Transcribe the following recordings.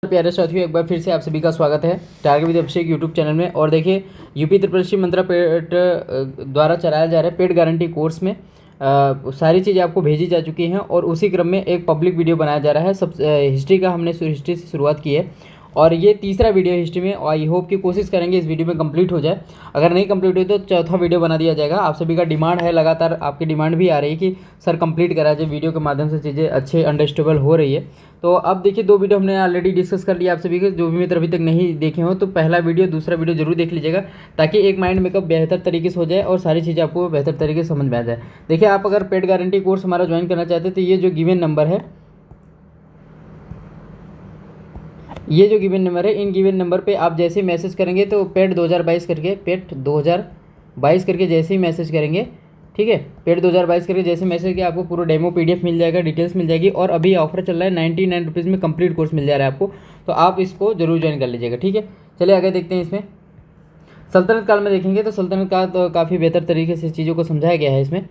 प्यारे साथियों, एक बार फिर से आप सभी का स्वागत है target with Abhishek YouTube channel में। और देखिए, यूपी त्रिपल मंत्रा पेट द्वारा चलाया जा रहा है पेड गारंटी कोर्स में सारी चीज़ें आपको भेजी जा चुकी हैं और उसी क्रम में एक पब्लिक वीडियो बनाया जा रहा है। सब हिस्ट्री का हमने हिस्ट्री से शुरुआत की है और ये तीसरा वीडियो हिस्ट्री में। आई होप कि कोशिश करेंगे इस वीडियो में कंप्लीट हो जाए। अगर नहीं कंप्लीट हुई तो चौथा वीडियो बना दिया जाएगा। आप सभी का डिमांड है, लगातार आपकी डिमांड भी आ रही है कि सर कंप्लीट करा जाए, वीडियो के माध्यम से चीज़ें अच्छे अंडरस्टूडेबल हो रही है। तो अब देखिए, दो वीडियो हमने ऑलरेडी डिस्कस कर लिया आप सभी के। जो भी मित्र अभी तक नहीं देखे हो तो पहला वीडियो दूसरा वीडियो जरूर देख लीजिएगा, ताकि एक माइंड मेकअप बेहतर तरीके से हो जाए और सारी चीज़ें आपको बेहतर तरीके से समझ में आ जाए। देखिए, आप अगर पेड गारंटी कोर्स हमारा ज्वाइन करना चाहते हैं तो ये जो गिवन नंबर है, इन गिवन नंबर पे आप जैसे ही मैसेज करेंगे तो पेड 2022 करके जैसे ही मैसेज करेंगे, ठीक है, पेड 2022 करके जैसे मैसेज किया आपको पूरा डेमो PDF मिल जाएगा, डिटेल्स मिल जाएगी। और अभी ऑफर चल रहा है 99 रुपीज़ में कंप्लीट कोर्स मिल जा रहा है आपको, तो आप इसको जरूर ज्वाइन कर लीजिएगा, ठीक है। चलिए आगे देखते हैं। इसमें सल्तनत काल में देखेंगे तो सल्तनत काल तो काफ़ी बेहतर तरीके से चीज़ों को समझाया गया है इसमें।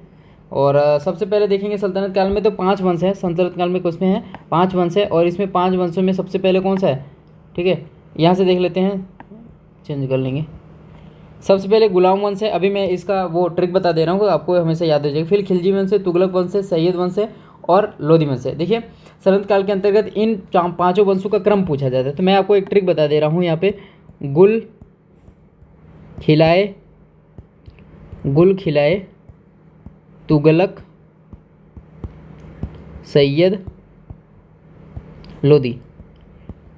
और सबसे पहले देखेंगे सल्तनत काल में तो 5 वंश है। सल्तनत काल में कुछ में है 5 वंश है और इसमें 5 वंशों में सबसे पहले कौन सा है, ठीक है, यहाँ से देख लेते हैं, चेंज कर लेंगे। सबसे पहले गुलाम वंश है। अभी मैं इसका वो ट्रिक बता दे रहा हूँ, आपको हमेशा याद हो जाएगा। फिर खिलजी वंश है, तुगलक वंश है, सैयद वंश है और लोधी वंश है। देखिए, सल्तनत काल के अंतर्गत इन 5 वंशों का क्रम पूछा जाता है। तो मैं आपको एक ट्रिक बता दे रहा हूँ यहाँ पे। गुल खिलाए तुगलक सैयद लोधी,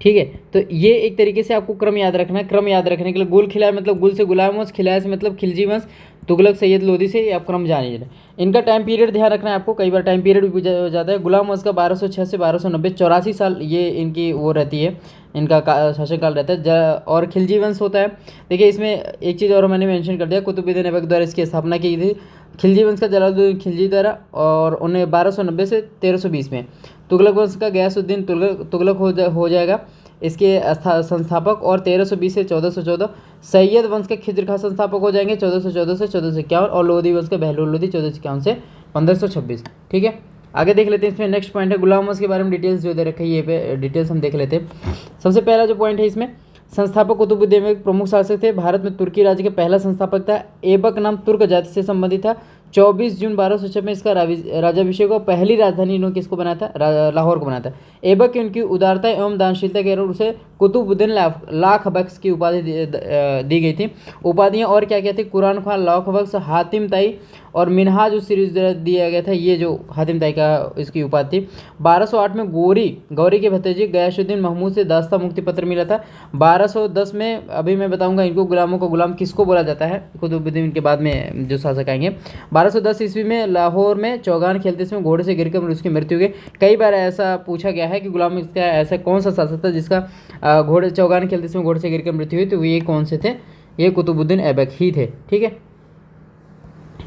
ठीक है। तो ये एक तरीके से आपको क्रम याद रखना है। क्रम याद रखने के लिए गुल खिलाए मतलब गुल से गुलाम वंश, खिलाए से मतलब खिलजी वंश, तुगलक सैयद लोधी से आप क्रम जान लीजिए। इनका टाइम पीरियड ध्यान रखना है आपको, कई बार टाइम पीरियड भी पूछा जाता है। गुलाम वंश का 1206 से 1290, 84 साल ये इनकी वो रहती है, इनका शासनकाल रहता है। और खिलजी वंश होता है, देखिए इसमें एक चीज़ और मैंने मेंशन कर दिया, कुतुबुद्दीन ऐबक द्वारा इसकी स्थापना की थी। खिलजी वंश का जलालुद्दीन खिलजी द्वारा, और उन्हें 1290 से 1320 में। तुगलक वंश का गयासुद्दीन तुगलक हो जाएगा इसके संस्थापक, और 1320 से 1414। सैयद वंश के खिज्र खां संस्थापक हो जाएंगे 1414 से 1451, और लोधी वंश के बहलोल लोधी 1451 से 1526, ठीक है। आगे देख लेते हैं। इसमें नेक्स्ट पॉइंट है गुलाम वंश के बारे में डिटेल्स जो दे रखी है, ये पे डिटेल्स हम देख लेते हैं। सबसे पहला जो पॉइंट है इसमें, संस्थापक कुतुबुद्दीन ऐबक प्रमुख शासक थे। भारत में तुर्की राज्य के पहला संस्थापक था। ऐबक नाम तुर्क जाति से संबंधित था। 24 जून 1206 में इसका राज्याभिषेक और पहली राजधानी इन्होंने किसको बनाया था, लाहौर को बनाया था। ऐबक की उनकी उदारता एवं दानशीलता के कारण उसे कुतुबुद्दीन लाख बख्श की उपाधि दी गई थी। उपाधियाँ और क्या क्या थी, कुरान खान, लाख बख्श, हातिम ताई और मिनहाज उस सीरीज दिया गया था। ये जो हातिम ताई का इसकी उपाधि थी। 1208 में गौरी के भतीजे गयासुद्दीन महमूद से दास्ता मुक्ति पत्र मिला था। 1210 में, अभी मैं बताऊंगा इनको गुलामों को गुलाम किसको बोला जाता है, कुतुबुद्दीन के बाद में जो शासक आएंगे। 1210 ईस्वी में लाहौर में चौगान खेलते समय घोड़े से गिरकर उसकी मृत्यु हो गई। कई बार ऐसा पूछा गया है कि गुलाम का ऐसा कौन सा शासक था जिसका चौगान खेलते समय घोड़े से गिरकर मृत्यु हुई, तो ये कौन से थे, ये कुतुबुद्दीन ऐबक ही थे, ठीक है।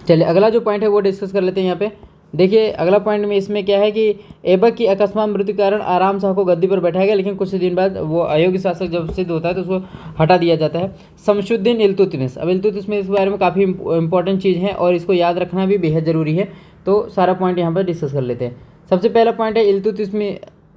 चलिए अगला जो पॉइंट है वो डिस्कस कर लेते हैं यहाँ पे। देखिए अगला पॉइंट में इसमें क्या है कि ऐबक की अकस्मात मृत्यु के कारण आराम शाह को गद्दी पर बैठाया गया, लेकिन कुछ दिन बाद वो अयोग्य शासक जब सिद्ध होता है तो उसको हटा दिया जाता है। शमशुद्दीन इल्तुतमिश। अब इल्तुतमिश इसके बारे में काफ़ी इंपॉर्टेंट चीज़ है और इसको याद रखना भी बेहद ज़रूरी है, तो सारा पॉइंट यहाँ पर डिस्कस कर लेते हैं। सबसे पहला पॉइंट है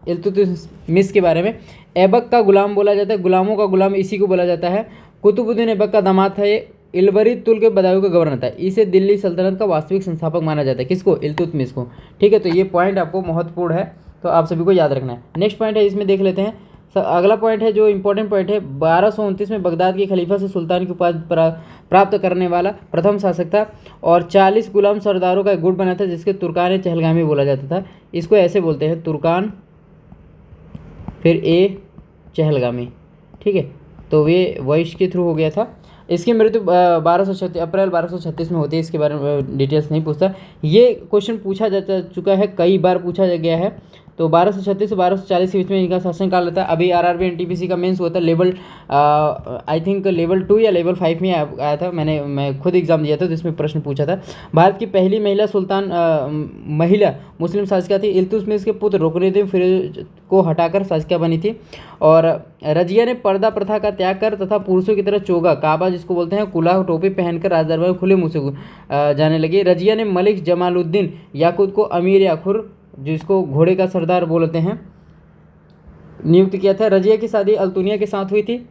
इल्तुतमिश के बारे में। ऐबक का गुलाम बोला जाता है, गुलामों का गुलाम इसी को बोला जाता है। कुतुबुद्दीन ऐबक का दामाद था, ये इलवरी तुल के बदायूं का गवर्नर था। इसे दिल्ली सल्तनत का वास्तविक संस्थापक माना जाता है, किसको, इल्तुतमिश को, ठीक है। तो ये पॉइंट आपको महत्वपूर्ण है, तो आप सभी को याद रखना है। नेक्स्ट पॉइंट है, इसमें देख लेते हैं। अगला पॉइंट है जो इंपॉर्टेंट पॉइंट है, 1229 में बगदाद के खलीफा से सुल्तान की उपाधि प्राप्त करने वाला प्रथम शासक था, और 40 गुलाम सरदारों का एक गुट बना था जिसके तुर्कान चहलगामी बोला जाता था। इसको ऐसे बोलते हैं, तुर्कान फिर चहलगामी, ठीक है। तो ये वैश्य के थ्रू हो गया था। इसकी मृत्यु 1236 अप्रैल 1236 में होती है। इसके बारे में डिटेल्स नहीं पूछता। ये क्वेश्चन पूछा जा चुका है, कई बार पूछा गया है। तो 1236 से 1240 के बीच में इनका शासनकाल रहता है। अभी RRB NTPC का मेंस हुआ था, लेवल आई थिंक लेवल 2 या लेवल 5 में आया था। मैं खुद एग्जाम दिया था तो इसमें प्रश्न पूछा था। भारत की पहली महिला सुल्तान महिला मुस्लिम शासिका थी। इल्तुतमिश के पुत्र रुकनुद्दीन फिरोज को हटाकर शासिका बनी थी। और रजिया ने पर्दा प्रथा का त्याग कर तथा पुरुषों की तरह चोगा, काबा जिसको बोलते हैं, कुलाह टोपी पहनकर राजदरबार में खुले मुँह से जाने लगी। रजिया ने मलिक जमालुद्दीन याकूत को अमीर या खुर, जिसको घोड़े का सरदार बोलते हैं, नियुक्त किया था। रजिया की शादी अल्तुनिया के साथ हुई थी,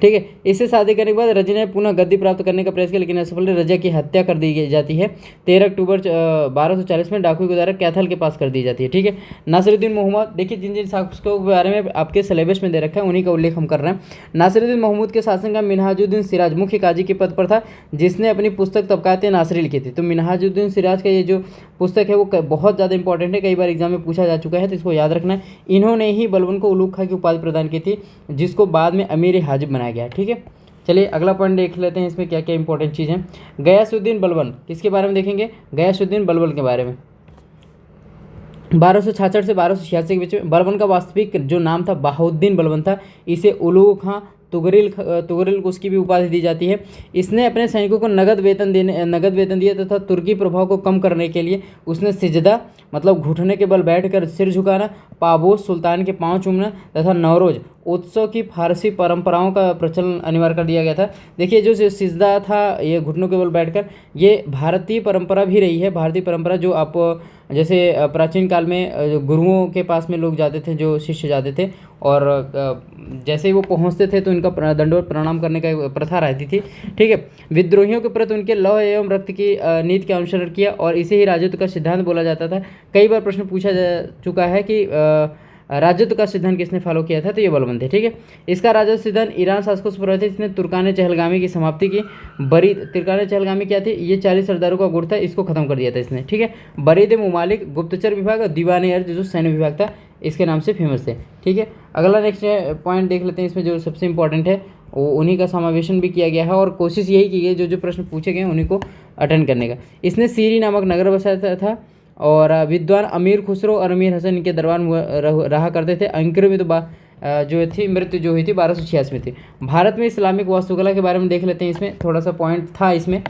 ठीक है। इससे शादी करने के बाद रजिया ने पुनः गद्दी प्राप्त करने का प्रयास किया, लेकिन असफल। रजिया की हत्या कर दी जाती है 13 अक्टूबर 1240 में डाकू के द्वारा कैथल के पास कर दी जाती है, ठीक है। नासिरुद्दीन मोहम्मद, देखिए जिन जिन शासकों के बारे में आपके सिलेबस में दे रखा है उन्हीं का उल्लेख हम कर रहे हैं। नासिरुद्दीन महमूद के शासनकाल मिनहाजुद्दीन सिराज मुख्य काजी के पद पर था, जिसने अपनी पुस्तक तबकात नासिरी लिखी थी। तो मिनहाजुद्दीन सिराज का ये जो पुस्तक है वो बहुत ज़्यादा इंपॉर्टेंट है, कई बार एग्जाम में पूछा जा चुका है, तो इसको याद रखना है। इन्होंने ही बलबन को उलूग खां की उपाधि प्रदान की थी, जिसको बाद में अमीर हाजिब बनाया गया, ठीक है। चलिए अगला पॉइंट देख लेते हैं, इसमें क्या क्या इंपॉर्टेंट चीज़ है। गयासुद्दीन बलबन, किसके बारे में देखेंगे? गयासुद्दीन बलबन के बारे में। 1266 से 1286 के बीच में बलबन का वास्तविक जो नाम था बहाउद्दीन बलबन था। इसे उलूग खां तुगरिल को उसकी भी उपाधि दी जाती है। इसने अपने सैनिकों को नगद वेतन दिया तथा तुर्की प्रभाव को कम करने के लिए उसने सिजदा मतलब घुटने के बल बैठकर सिर झुकाना, पाबोस सुल्तान के पांव चूमना तथा नवरोज उत्सव की फारसी परंपराओं का प्रचलन अनिवार्य कर दिया गया था। देखिए जो सिजदा था ये घुटनों के बल बैठकर, ये भारतीय परंपरा भी रही है। भारतीय परंपरा जो आप जैसे प्राचीन काल में गुरुओं के पास में लोग जाते थे, जो शिष्य जाते थे, और जैसे ही वो पहुंचते थे तो इनका दंडवत प्रणाम करने का एक प्रथा रहती थी, ठीक है। विद्रोहियों के प्रति उनके लौह एवं रक्त की नीति का अनुसरण किया और इसे ही राजत्व का सिद्धांत बोला जाता था। कई बार प्रश्न पूछा जा चुका है कि राजत्व का सिद्धांत किसने फॉलो किया था, तो ये बलबन थे, ठीक है। इसका राजत्व सिद्धांत ईरान शासकों से प्रभावित है, जिसने तुर्कान चहलगामी की समाप्ति की। तुर्कान चहलगामी क्या थी? ये 40 सरदारों का गुट था, इसको खत्म कर दिया था इसने, ठीक है। बरीद ममालिक गुप्तचर विभाग और दीवाने अर्ज जो सैन्य विभाग था, इसके नाम से फेमस थे, ठीक है। अगला नेक्स्ट पॉइंट देख लेते हैं, इसमें जो सबसे इंपॉर्टेंट है वो उन्हीं का समावेशन भी किया गया है और कोशिश यही की गई जो जो प्रश्न पूछे गए उन्हीं को अटेंड करने का। इसने सीरी नामक नगर बसाया था और विद्वान अमीर खुसरो और अमीर हसन इनके दरबार में रहा करते थे। अंकिर में तो जो थी मृत्यु जो हुई थी 1286 में थी। भारत में इस्लामिक वास्तुकला के बारे में देख लेते हैं, इसमें थोड़ा सा पॉइंट था इसमें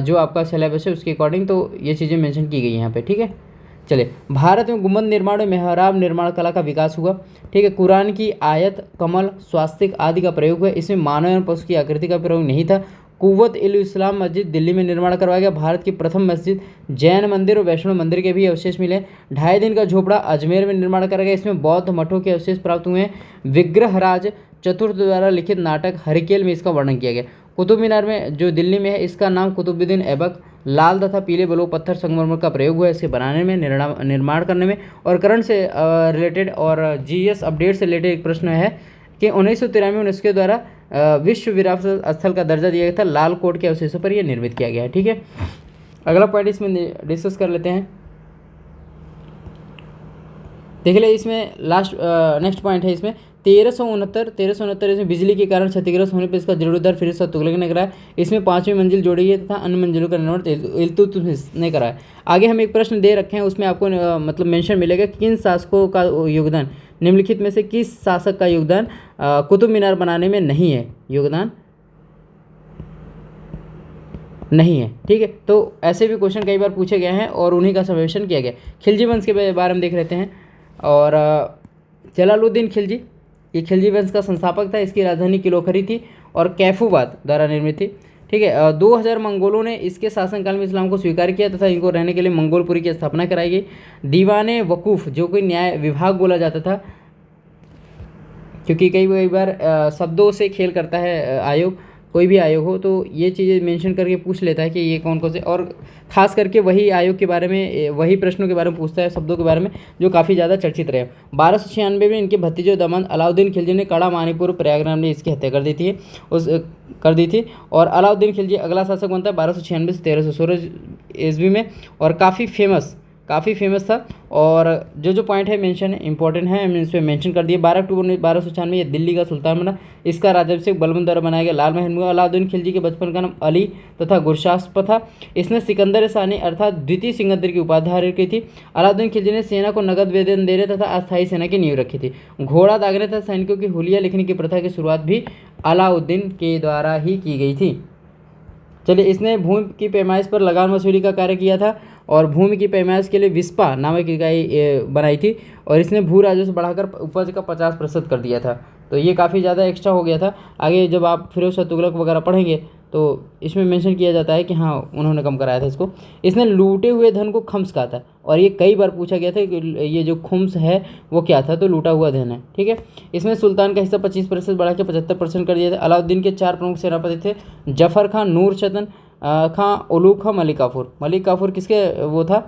जो आपका सिलेबस है उसके अकॉर्डिंग, तो ये चीज़ें मेंशन की गई यहाँ पे, ठीक है। चलिए, भारत में गुंबद निर्माण और मेहराब निर्माण कला का विकास हुआ, ठीक है। कुरान की आयत, कमल, स्वास्तिक आदि का प्रयोग हुआ। इसमें मानव एवं पशु की आकृति का प्रयोग नहीं था। कुव्वत इल इस्लाम मस्जिद दिल्ली में निर्माण करवाया गया। भारत की प्रथम मस्जिद, जैन मंदिर और वैष्णव मंदिर के भी अवशेष मिले। 2.5 दिन का झोपड़ा अजमेर में निर्माण करा गया। इसमें बौद्ध मठों के अवशेष प्राप्त हुए हैं। विग्रहराज चतुर्थ द्वारा लिखित नाटक हरिकेल में इसका वर्णन किया गया। कुतुब मीनार में जो दिल्ली में है, इसका नाम कुतुबुद्दीन ऐबक। लाल तथा पीले बलुआ पत्थर संगमरमर का प्रयोग हुआ है इसके बनाने में, निर्माण करने में। और करंट से रिलेटेड और जीएस अपडेट से रिलेटेड एक प्रश्न है कि 1993 में यूनेस्को द्वारा विश्व विरासत स्थल का दर्जा दिया गया था। लाल कोट के अवशेषों पर यह निर्मित किया गया है, ठीक है। अगला पॉइंट इसमें डिस्कस कर लेते हैं, देख ले। इसमें लास्ट नेक्स्ट पॉइंट है इसमें 1369 इसमें बिजली के कारण क्षतिग्रस्त होने पर इसका जीर्णोद्धार फिर से तुगलक ने कराया। इसमें 5वीं मंजिल जोड़ी है तथा अन्य मंजिलों का निर्माण इल्तुतमिश ने कराया। आगे हम एक प्रश्न दे रखे हैं, उसमें आपको मतलब मेंशन मिलेगा किन शासकों का योगदान, निम्नलिखित में से किस शासक का योगदान कुतुब मीनार बनाने में नहीं है, योगदान नहीं है, ठीक है। तो ऐसे भी क्वेश्चन कई बार पूछे गए हैं और उन्हीं का समावेशन किया गया। खिलजी वंश के बारे में देख लेते हैं। और जलालुद्दीन खिलजी, ये खिलजी वंश का संस्थापक था। इसकी राजधानी किलोखरी थी और कैफूबाद द्वारा निर्मित थी, ठीक है। 2000 मंगोलों ने इसके शासनकाल में इस्लाम को स्वीकार किया तथा इनको रहने के लिए मंगोलपुरी की स्थापना कराई गई। दीवाने वकूफ़ जो कि न्याय विभाग बोला जाता था, क्योंकि कई बार शब्दों से खेल करता है आयोग, कोई भी आयोग हो तो ये चीज़ें मेंशन करके पूछ लेता है कि ये कौन कौन से, और ख़ास करके वही आयोग के बारे में, वही प्रश्नों के बारे में पूछता है, शब्दों के बारे में जो काफ़ी ज़्यादा चर्चित रहे। 1296 में इनके भतीजे दामाद अलाउद्दीन खिलजी ने कड़ा मानीपुर प्रयागराज में इसकी हत्या कर दी थी। और अलाउद्दीन खिलजी अगला शासक बनता है 1296 से 1316 ईस्वी में, और काफ़ी फेमस था। और जो पॉइंट है मेंशन इंपॉर्टेंट है, हमने इस पर मेंशन कर दिए। 12 अक्टूबर 1296 में ये दिल्ली का सुल्तान बना। इसका राज्याभिषेक बलबन द्वारा बनाया गया लाल महल में। अलाउद्दीन खिलजी के बचपन का नाम अली तथा गुरशास्प था। इसने सिकंदर सानी अर्थात द्वितीय सिकंदर की उपाधि धारण की थी। अलाउद्दीन खिलजी ने सेना को नगद वेतन देने तथा अस्थायी सेना की नींव रखी थी। घोड़ा दागने तथा सैनिकों की हुलिया लिखने की प्रथा की शुरुआत भी अलाउद्दीन के द्वारा ही की गई थी। चलिए, इसने भूमि की पैमाइश पर लगान वसूली का कार्य किया था और भूमि की पैमाइश के लिए विस्पा नामक इकाई बनाई थी। और इसने भू राजस्व बढ़ाकर उपज का 50% कर दिया था। तो ये काफ़ी ज़्यादा एक्स्ट्रा हो गया था। आगे जब आप फिरोज शाह तुगलक वगैरह पढ़ेंगे तो इसमें मेंशन किया जाता है कि हाँ उन्होंने कम कराया था इसको। इसने लूटे हुए धन को खम्स कहा था, और ये कई बार पूछा गया था कि ये जो खुम्स है वो क्या था, तो लूटा हुआ धन है। ठीक है, इसमें सुल्तान का हिस्सा 25% बढ़ा के 75% कर दिया था। अलाउद्दीन के 4 प्रमुख सेनापति थे, जफर खां, नूर चंद खां, उलूग खां, मलिक काफूर। मलिक काफूर किसके वो था,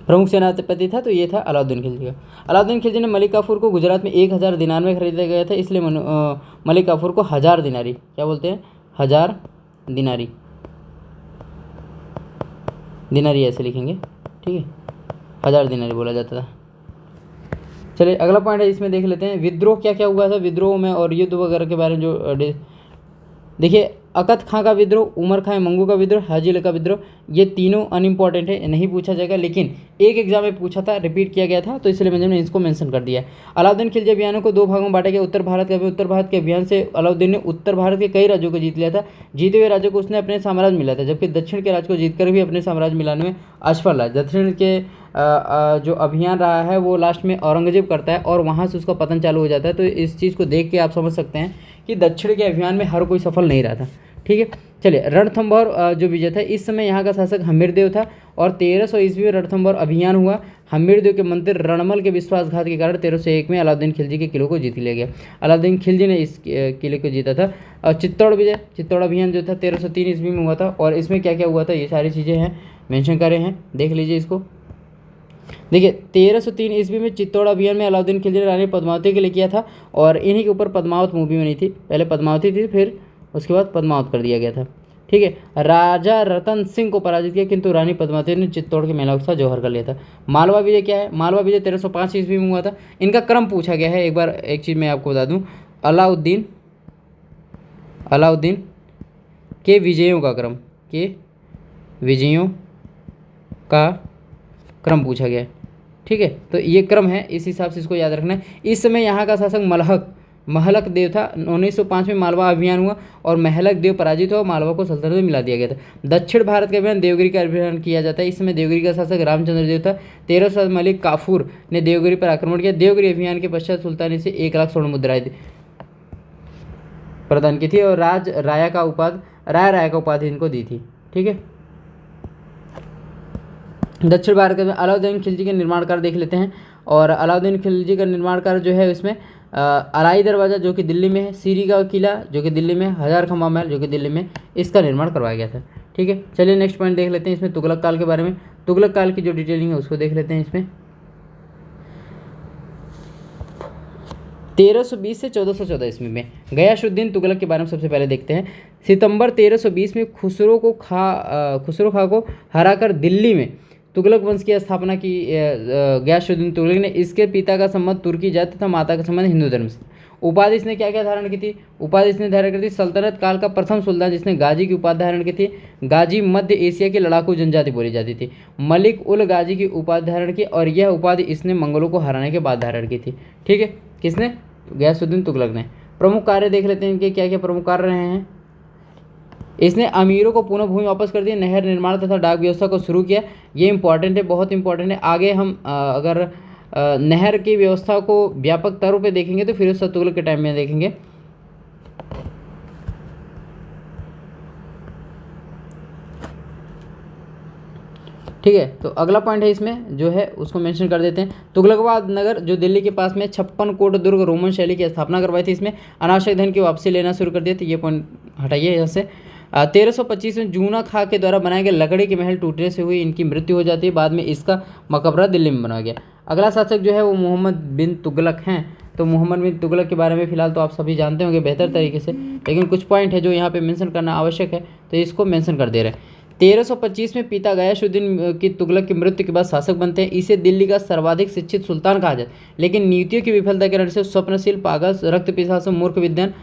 प्रमुख सेनापति था, तो ये था अलाउद्दीन खिलजी का। अलाउद्दीन खिलजी ने मलिक काफूर को गुजरात में 1000 दिनार में खरीदा गया था, इसलिए मलिक काफूर को 1000 दिनारी क्या बोलते हैं, 1000 दिनारी, दिनारी ऐसे लिखेंगे। ठीक है, 1000 दिनारी बोला जाता था। चलिए अगला पॉइंट है, इसमें देख लेते हैं विद्रोह क्या क्या हुआ था विद्रोह में और युद्ध वगैरह के बारे में। जो देखिए, अकत खां का विद्रोह, उमर खां मंगू का विद्रोह, हाजी अली का विद्रोह, ये तीनों अनइम्पॉर्टेंट है, नहीं पूछा जाएगा, लेकिन एक एग्जाम में पूछा था, रिपीट किया गया था, तो इसलिए मैंने इसको मेंशन कर दिया है। अलाउद्दीन खिलजी अभियानों को 2 भागों में बांटा गया। उत्तर भारत के अभियान से अलाउद्दीन ने उत्तर भारत के कई राज्यों को जीत लिया था। जीते हुए राज्यों को उसने अपने साम्राज्य मिला था, जबकि दक्षिण के राज्य को जीतकर भी अपने साम्राज्य मिलाने में असफल रहा। दक्षिण के जो अभियान रहा है वो लास्ट में औरंगजेब करता है, और वहाँ से उसका पतन चालू हो जाता है। तो इस चीज़ को देख के आप समझ सकते हैं कि दक्षिण के अभियान में हर कोई सफल नहीं रहा था। ठीक है, चलिए रणथंभौर जो विजय था, इस समय यहाँ का शासक हम्मीरदेव था, और 1300 ईस्वी में रणथंभौर अभियान हुआ। हम्मीरदेव के मंत्री रणमल के विश्वासघात के कारण 1301 में अलाउद्दीन खिलजी के किले को जीत लिया गया। अलाउद्दीन खिलजी ने इस किले को जीता था। और चित्तौड़ विजय, चित्तौड़ अभियान जो था 1303 ईस्वी में हुआ था, और इसमें क्या क्या हुआ था ये सारी चीज़ें हैं मेंशन करे हैं, देख लीजिए इसको। देखिए 1303 ईस्वी में चित्तौड़ अभियान में अलाउद्दीन खिलजी ने रानी पद्मावती के लिए किया था, और इन्हीं के ऊपर पद्मावत मूवी बनी थी। पहले पद्मावती थी, फिर उसके बाद पद्मावत कर दिया गया था। ठीक है, राजा रतन सिंह को पराजित किया, किंतु रानी पद्मावती ने चित्तौड़ के मेला उत्सव जौहर कर लिया था। मालवा विजय क्या है, मालवा विजय 1305 ईस्वी में हुआ था। इनका क्रम पूछा गया है, एक बार एक चीज़ मैं आपको बता दूं, अलाउद्दीन के विजयों का क्रम पूछा गया है। ठीक है, तो ये क्रम है, इस हिसाब से इसको याद रखना है। इस समय यहाँ का शासक महलक देव था। 1905 में मालवा अभियान हुआ, और महलक देव पराजित हुआ, मालवा को सल्तनत में मिला दिया गया था। दक्षिण भारत का अभियान देवगिरी का अभियान किया जाता है। इस समय देवगिरी का शासक रामचंद्र देव था। 1300 मलिक काफूर ने देवगिरी पर आक्रमण किया। देवगिरी अभियान के पश्चात सुल्तान से 1 लाख स्वर्ण मुद्राएं प्रदान की थी, और राया का उपाधि इनको दी थी। ठीक है, दक्षिण भारत में अलाउद्दीन खिलजी के निर्माण कार्य देख लेते हैं। और अलाउद्दीन खिलजी का निर्माण कार्य जो है इसमें अराई दरवाज़ा जो कि दिल्ली में है, सीरी का किला जो कि दिल्ली में है, हजार खंबा महल जो कि दिल्ली में, इसका निर्माण करवाया गया था। ठीक है, चलिए नेक्स्ट पॉइंट देख लेते हैं इसमें तुगलक काल के बारे में। तुगलक काल की जो डिटेलिंग है उसको देख लेते हैं इसमें। 1320 से 1414 ईस्वी में गयासुद्दीन तुगलक के बारे में सबसे पहले देखते हैं। सितंबर 1320 में खुसरो खां को हराकर दिल्ली में तुगलक वंश की स्थापना की गयासुद्दीन तुगलक ने। इसके पिता का संबंध तुर्की जाति तथा माता का संबंध हिंदू धर्म से। उपाधि इसने क्या क्या धारण की थी, उपाधि इसने धारण की थी सल्तनत काल का प्रथम सुल्तान, जिसने गाजी की उपाधि धारण की थी। गाजी मध्य एशिया की लड़ाकू जनजाति बोली जाती थी। मलिक उल गाजी की उपाधि धारण की, और यह उपाधि इसने मंगलों को हराने के बाद धारण की थी। ठीक है, किसने, गयासुद्दीन तुगलक ने। प्रमुख कार्य देख लेते हैं इनके क्या क्या प्रमुख कार्य रहे हैं। इसने अमीरों को पुनः भूमि वापस कर दी, नहर निर्माण तथा डाक व्यवस्था को शुरू किया। ये इंपॉर्टेंट है, बहुत इंपॉर्टेंट है। आगे हम अगर नहर की व्यवस्था को व्यापक तौर पे देखेंगे तो फिर उस तुगलक के टाइम में देखेंगे। ठीक है, तो अगला पॉइंट है इसमें जो है उसको मेंशन कर देते हैं। तुगलकाबाद नगर जो दिल्ली के पास में 56 कोट दुर्ग रोमन शैली की स्थापना करवाई थी। इसमें अनावश्यक धन की वापसी लेना शुरू कर दिया, तो ये पॉइंट हटाइए यहाँ से। 1325 में जूना खां के द्वारा बनाए गए लकड़ी के महल टूटने से हुई इनकी मृत्यु हो जाती है। बाद में इसका मकबरा दिल्ली में बनाया गया। अगला शासक जो है वो मोहम्मद बिन तुगलक हैं। तो मोहम्मद बिन तुगलक के बारे में फिलहाल तो आप सभी जानते होंगे बेहतर तरीके से, लेकिन कुछ पॉइंट है जो यहाँ पे मेंशन करना आवश्यक है, तो इसको मेंशन कर दे रहे हैं। 1325 में पिता गयासुद्दीन की तुगलक की मृत्यु के बाद शासक बनते हैं। इसे दिल्ली का सर्वाधिक शिक्षित सुल्तान कहा जाता है, लेकिन नीतियों की विफलता के कारण से स्वप्नशील, पागल, रक्त पिशाच, मूर्ख विद्वान,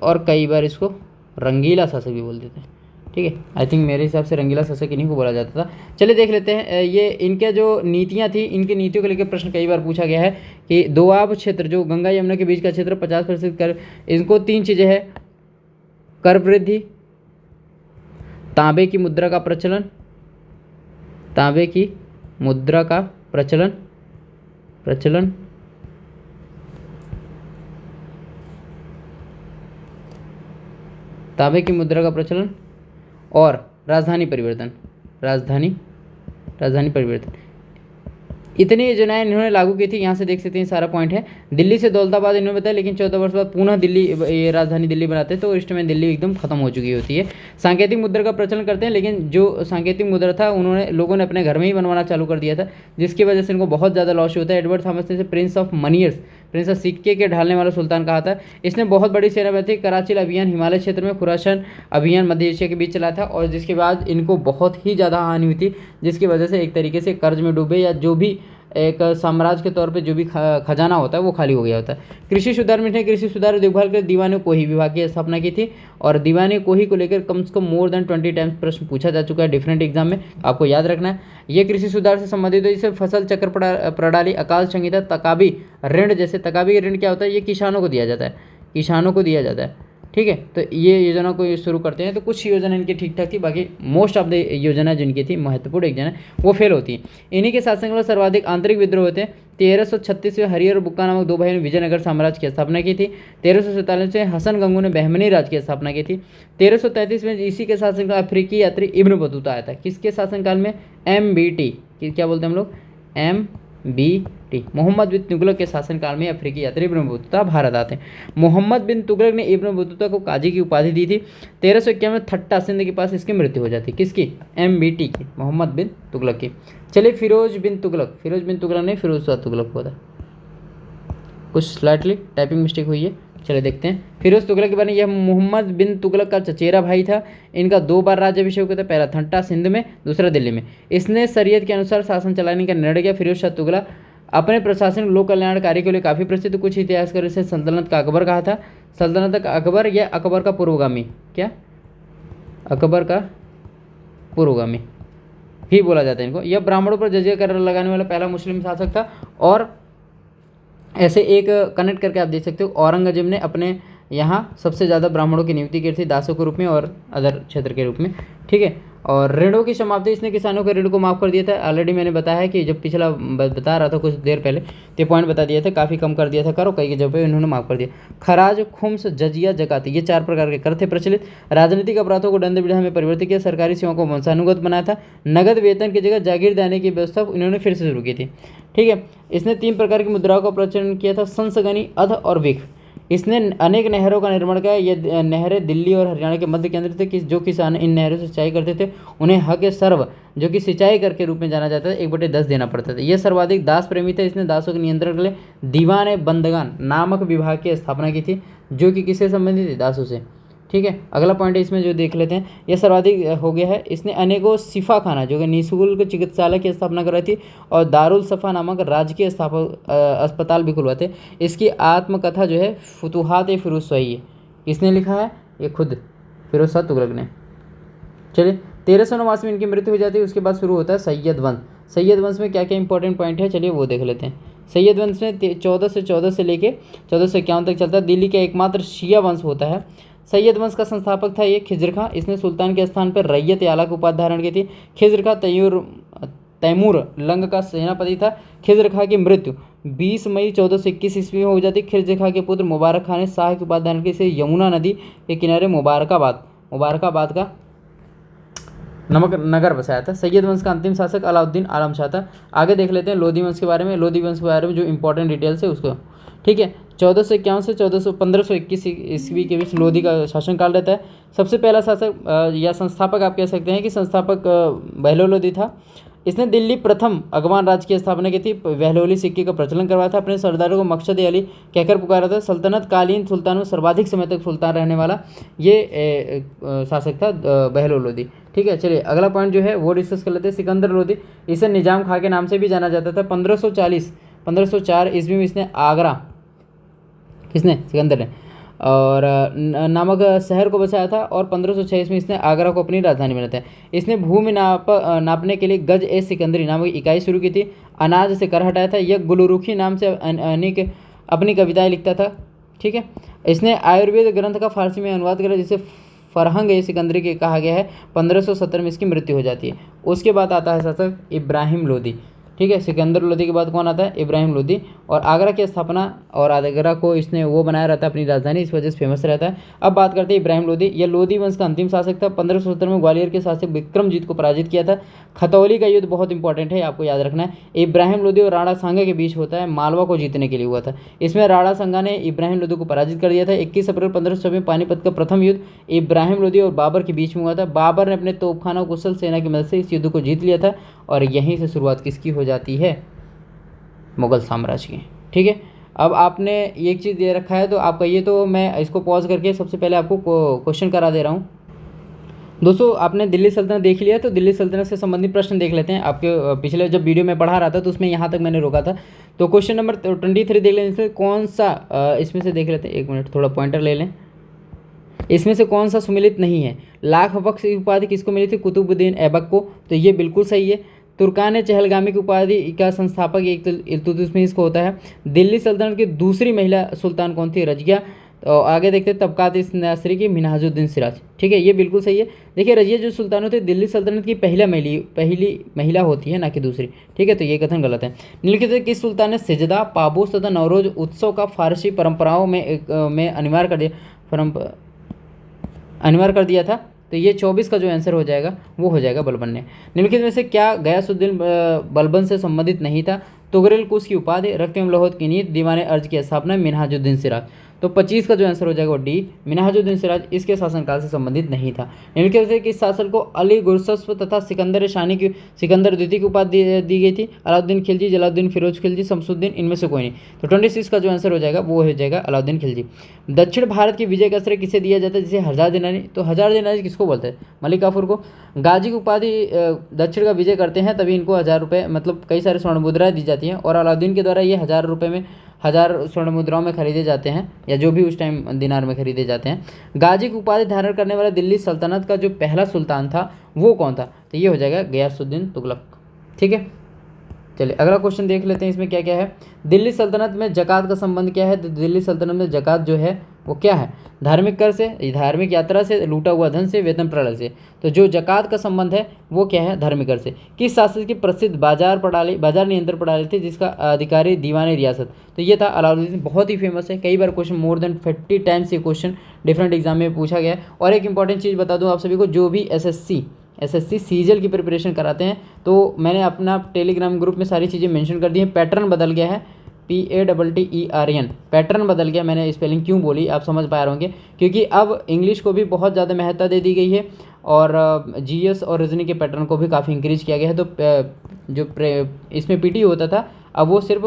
और कई बार इसको रंगीला शासक भी बोल देते हैं। ठीक है, आई थिंक मेरे हिसाब से रंगीला शासक इन्हीं को बोला जाता था। चलिए देख लेते हैं ये इनके जो नीतियाँ थी, इनकी नीतियों को लेकर प्रश्न कई बार पूछा गया है कि दोआब क्षेत्र जो गंगा यमुना के बीच का क्षेत्र 50% कर, इनको 3 चीज़ें हैं, कर वृद्धि, तांबे की मुद्रा का प्रचलन, तांबे की मुद्रा का प्रचलन और राजधानी परिवर्तन, राजधानी परिवर्तन, इतनी योजनाएं इन्होंने लागू की थी। यहाँ से देख सकते हैं सारा पॉइंट है। दिल्ली से दौलताबाद इन्होंने बताया, लेकिन 14 वर्ष बाद पुनः दिल्ली, ये राजधानी दिल्ली बनाते हैं, तो इस समय दिल्ली एकदम खत्म हो चुकी होती है। सांकेतिक मुद्रा का प्रचलन करते हैं, लेकिन जो सांकेतिक मुद्रा था उन्होंने लोगों ने अपने घर में ही बनवाना चालू कर दिया था, जिसकी वजह से इनको बहुत ज़्यादा लॉस होता है। एडवर्ड थॉमस ने इसे प्रिंस ऑफ मनियर्स, प्रिंस ऑफ सिक्के के ढालने वाला सुल्तान कहा था। इसने बहुत बड़ी सेना में थी। कराची अभियान हिमालय क्षेत्र में, खुरासान अभियान मध्य एशिया के बीच चला था, और जिसके बाद इनको बहुत ही ज़्यादा हानि हुई थी, जिसकी वजह से एक तरीके से कर्ज में डूबे, या जो भी एक साम्राज्य के तौर पे जो भी खजाना होता है वो खाली हो गया होता है। कृषि सुधार में कृषि सुधार देखभाल कर दीवाने कोही विभाग की स्थापना की थी, और दीवाने कोही को लेकर कम से कम मोर देन 20 टाइम्स प्रश्न पूछा जा चुका है डिफरेंट एग्जाम में, आपको याद रखना है। ये कृषि सुधार से संबंधित है, जैसे फसल चक्र प्रणाली, अकाल संहिता, तकाबी ऋण। जैसे तकाबी ऋण क्या होता है, ये किसानों को दिया जाता है, किसानों को दिया जाता है, ठीक है। तो ये योजना को ये शुरू करते हैं। तो कुछ योजना इनकी ठीक ठाक थी, बाकी मोस्ट ऑफ द योजना जिनकी थी महत्वपूर्ण योजना वो फेल होती है। इन्हीं के शासनकाल में सर्वाधिक आंतरिक विद्रोह होते हैं। 1336 में हरिहर और बुक्का नामक दो भाइयों ने विजयनगर साम्राज्य की स्थापना की थी। 1347 में हसन गंगू ने बहमनी राज्य की स्थापना की थी। 1333 में इसी के शासनकाल अफ्रीकी यात्री इब्न बतूता आया था। किसके शासनकाल में? MBT, क्या बोलते हैं हम लोग? MBT, मोहम्मद बिन तुगलक के शासनकाल में अफ्रीकी यात्री इब्न बतूता भारत आते हैं। मोहम्मद बिन तुगलक ने इब्न बतूता को काजी की उपाधि दी थी। 1351 में थट्टा सिंध के पास इसकी मृत्यु हो जाती। किसकी? MBT की, मोहम्मद बिन तुगलक की। चलिए फिरोज बिन तुगलक नहीं, फिरोज शाह तुगलक हुआ था, कुछ स्लाइटली टाइपिंग मिस्टेक हुई है। चलिए देखते हैं फिरोज तुगलक के बारे में। यह मोहम्मद बिन तुगलक का चचेरा भाई था। इनका 2 बार राज्याभिषेक हुआ था, पहला थट्टा सिंध में, दूसरा दिल्ली में। इसने शरीयत के अनुसार शासन चलाने का निर्णय किया। फिरोज शाह तुगलक अपने प्रशासनिक लोक कल्याण कार्य के लिए काफ़ी प्रसिद्ध। कुछ इतिहासकार इसे सल्तनत का अकबर कहा था। सल्तनत का अकबर या अकबर का पूर्वगामी, क्या? अकबर का पूर्वगामी भी बोला जाता है इनको। यह ब्राह्मणों पर जजिया कर लगाने वाला पहला मुस्लिम शासक था। और ऐसे एक कनेक्ट करके आप देख सकते हो, औरंगजेब ने अपने यहाँ सबसे ज़्यादा ब्राह्मणों की नियुक्ति की थी, दासों के रूप में और अदर क्षेत्र के रूप में, ठीक है। और ऋणों की समाप्ति, इसने किसानों के ऋण को माफ़ कर दिया था। ऑलरेडी मैंने बताया है कि जब पिछला बता रहा था कुछ देर पहले, तो पॉइंट बता दिया था, काफ़ी कम कर दिया था करो, कई जगह पे इन्होंने माफ़ कर दिया। खराज, खुम्स, जजिया, जकाती, ये 4 प्रकार के कर थे प्रचलित। राजनीतिक अपराधों को दंड विधा में परिवर्तित किया। सरकारी सेवाओं को वंशानुगत बनाया था। नगद वेतन की जगह जागीर देने की व्यवस्था इन्होंने फिर से शुरू की थी, ठीक है। इसने 3 प्रकार की मुद्राओं का प्रचलन किया था, संसगनी, अध और विख। इसने अनेक नहरों का निर्माण किया। ये नहरें दिल्ली और हरियाणा के मध्य केंद्र थे। जो किसान इन नहरों से सिंचाई करते थे उन्हें हक सर्व, जो कि सिंचाई कर के रूप में जाना जाता था, 1/10 देना पड़ता था। यह सर्वाधिक दास प्रेमी था। इसने दासों के नियंत्रण के लिए दीवान बंदगान नामक विभाग की स्थापना की थी, जो कि किससे संबंधित थी? दासों से, ठीक है। अगला पॉइंट है इसमें जो देख लेते हैं, यह सर्वाधिक हो गया है। इसने अनेकों सिफा खाना, जो कि निःशुल्क चिकित्सालय की स्थापना कराई थी, और दारुल सफ़ा नामक राजकीय अस्पताल भी खुलवाते। इसकी आत्मकथा जो है फुतुहात फिरोज शाही है। किसने लिखा है? ये खुद फिरोज शाह तुगलक ने। चलिए 1389 में इनकी मृत्यु हो जाती है। उसके बाद शुरू होता है सैयद वंश। सैयद वंश में क्या क्या इंपॉर्टेंट पॉइंट है, चलिए वो देख लेते हैं। सैयद वंश में 1414 से लेके 1451 तक चलता है। दिल्ली का एकमात्र शिया वंश होता है। सैयद वंश का संस्थापक था ये खिज्र खां। इसने सुल्तान के स्थान पर रैयत आला की उपाधि धारण की थी। खिज्र खां तैमूर लंग का सेनापति था। खिज्र खां की मृत्यु 20 मई 1421 ईस्वी में हो जाती। खिज्र खां के पुत्र मुबारक खां ने शाह की उपाधि धारण की। इसे यमुना नदी के किनारे मुबारकाबाद का नमक नगर बसाया था। सैयद वंश का अंतिम शासक अलाउद्दीन आलम शाह था। आगे देख लेते हैं लोधी वंश के बारे में। लोधी वंश के बारे में जो इंपॉर्टेंट डिटेल्स है उसको, ठीक है। 1451 से 1521 ईस्वी के बीच लोधी का शासनकाल रहता है। सबसे पहला शासक या संस्थापक आप कह सकते हैं कि संस्थापक बहलोल लोधी था। इसने दिल्ली प्रथम अगवान राज्य की स्थापना की थी। बहलोली सिक्के का प्रचलन करवाया था। अपने सरदारों को मकसद अली कहकर पुकारा था। सल्तनत कालीन सुल्तान में सर्वाधिक समय तक सुल्तान रहने वाला ये शासक था बहलोल लोधी, ठीक है। चलिए अगला पॉइंट जो है वो डिस्कस कर लेते हैं। सिकंदर लोधी, इसे निजाम खां के नाम से भी जाना जाता था। 1504 ईस्वी में इसने आगरा, किसने? सिकंदर ने, और नामक शहर को बसाया था। और 1506 में इसने आगरा को अपनी राजधानी बनाता है। इसने भूमि नापने के लिए गज ए सिकंदरी नामक इकाई शुरू की थी। अनाज से कर हटाया था। यह गुलरुखी नाम से अनेक अपनी कविताएं लिखता था, ठीक है। इसने आयुर्वेद ग्रंथ का फारसी में अनुवाद किया, जिसे फरहंग ए सिकंदरी के कहा गया है। 1570 में इसकी मृत्यु हो जाती है। उसके बाद आता है शासक इब्राहिम लोदी, ठीक है। सिकंदर लोदी के बाद कौन आता है? इब्राहिम लोदी। और आगरा की स्थापना, और आगरा को इसने वो बनाया रहता है अपनी राजधानी, इस वजह से फेमस रहता है। अब बात करते हैं इब्राहिम लोदी। यह लोदी वंश का अंतिम शासक था। 1570 में ग्वालियर के शासक विक्रमजीत को पराजित किया था। खतौली का युद्ध बहुत इंपॉर्टेंट है, आपको याद रखना है। इब्राहिम लोदी और राणा सांगा के बीच होता है, मालवा को जीतने के लिए हुआ था। इसमें राणा सांगा ने इब्राहिम लोदी को पराजित कर दिया था। 21 अप्रैल 1500 में पानीपत का प्रथम युद्ध इब्राहिम लोदी और बाबर के बीच में हुआ था। बाबर ने अपने तोपखाना कुशल सेना की मदद से इस युद्ध को जीत लिया था, और यहीं से शुरुआत किसकी हो जाती है? मुगल साम्राज्य की। ठीक है, अब आपने एक चीज़ दे रखा है तो आप कहिए, तो मैं इसको पॉज करके सबसे पहले आपको क्वेश्चन करा दे रहा हूँ। दोस्तों, आपने दिल्ली सल्तनत देख लिया, तो दिल्ली सल्तनत से संबंधित प्रश्न देख लेते हैं। आपके पिछले जब वीडियो में पढ़ा रहा था तो उसमें यहाँ तक मैंने रोका था। तो क्वेश्चन नंबर 23 देख लें। इसमें कौन सा, इसमें से देख लेते हैं, एक मिनट थोड़ा पॉइंटर ले लें। इसमें से कौन सा सुमिलित नहीं है? लाख बख्श की उपाधि किसको मिली थी? कुतुबुद्दीन ऐबक को, तो ये बिल्कुल सही है। तुर्कान चहलगामी की उपाधि का संस्थापक एक इल्तुतमिश को होता है। दिल्ली सल्तनत की दूसरी महिला सुल्तान कौन थी? रजिया। तो आगे देखते हैं तबकात नासिरी की मिनहाजुद्दीन सिराज। ठीक है, ये बिल्कुल सही है। देखिए, रजिया जो सुल्तान होती है दिल्ली सल्तनत की पहली महिला होती है, ना कि दूसरी। ठीक है, तो ये कथन गलत है। निम्नलिखित में किस सुल्तान ने सिजदा, पाबूस तथा नवरोज उत्सव का फारसी परंपराओं में अनिवार्य कर दिया था? तो ये 24 का जो आंसर हो जाएगा वो हो जाएगा बलबन ने। निम्नलिखित में से क्या गयासुद्दीन बलबन से संबंधित नहीं था? तुगरेल कुश की उपाधि, रक्तम लोहत की नींद, दीवाने अर्ज की स्थापना, मिनहाजुद्दीन सिराज। तो 25 का जो आंसर हो जाएगा वो डी, मिनहाजुद्दीन सिराज इसके शासनकाल से संबंधित नहीं था। निम्नलिखित में से किस शासक को अली गुरसस्प तथा सिकंदर द्वितीय की उपाधि दी गई थी? अलाउद्दीन खिलजी, जलालुद्दीन फिरोज खिलजी, शमसुद्दीन, इनमें से कोई नहीं। तो 26 का जो आंसर हो जाएगा वो हो जाएगा अलाउद्दीन खिलजी। दक्षिण भारत की विजय का श्रेय किसे दिया जाता है? जैसे हजार दिनारी, तो हजार दिनारी किसको बोलते हैं? मलिक काफूर को। गाजी की उपाधि दक्षिण का विजय करते हैं तभी इनको 1000 रुपये, मतलब कई सारे स्वर्ण मुद्राएं दी जाती हैं, और अलाउद्दीन के द्वारा ये 1000 रुपये में 1000 स्वर्ण मुद्राओं में खरीदे जाते हैं, या जो भी उस टाइम दिनार में खरीदे जाते हैं। गाजी की उपाधि धारण करने वाला दिल्ली सल्तनत का जो पहला सुल्तान था वो कौन था? तो ये हो जाएगा गयासुद्दीन तुगलक। ठीक है, चलिए अगला क्वेश्चन देख लेते हैं। इसमें क्या क्या है? दिल्ली सल्तनत में जकात का संबंध क्या है? तो दिल्ली सल्तनत में जकात जो है वो क्या है? धार्मिक कर से, धार्मिक यात्रा से, लूटा हुआ धन से, वेतन प्रणाली से। तो जो जकात का संबंध है वो क्या है? धार्मिक कर से। किस शासक की प्रसिद्ध बाजार नियंत्रण प्रणाली थी जिसका अधिकारी दीवाने रियासत? तो ये था अलाउद्दीन। बहुत ही फेमस है, कई बार क्वेश्चन मोर देन 50 टाइम्स ये क्वेश्चन डिफरेंट एग्जाम में पूछा गया है। और एक इंपॉर्टेंट चीज़ बता दूँ आप सभी को, जो भी एसएससी सीजीएल की प्रिपरेशन कराते हैं तो मैंने अपना टेलीग्राम ग्रुप में सारी चीज़ें मेंशन कर दी हैं। पैटर्न बदल गया है, PATTERN, पैटर्न बदल गया। मैंने स्पेलिंग क्यों बोली आप समझ पा रहे होंगे, क्योंकि अब इंग्लिश को भी बहुत ज़्यादा महत्ता दे दी गई है, और जीएस और रीजनिंग के पैटर्न को भी काफ़ी इंक्रीज किया गया है। तो इसमें पीटी होता था, अब वो सिर्फ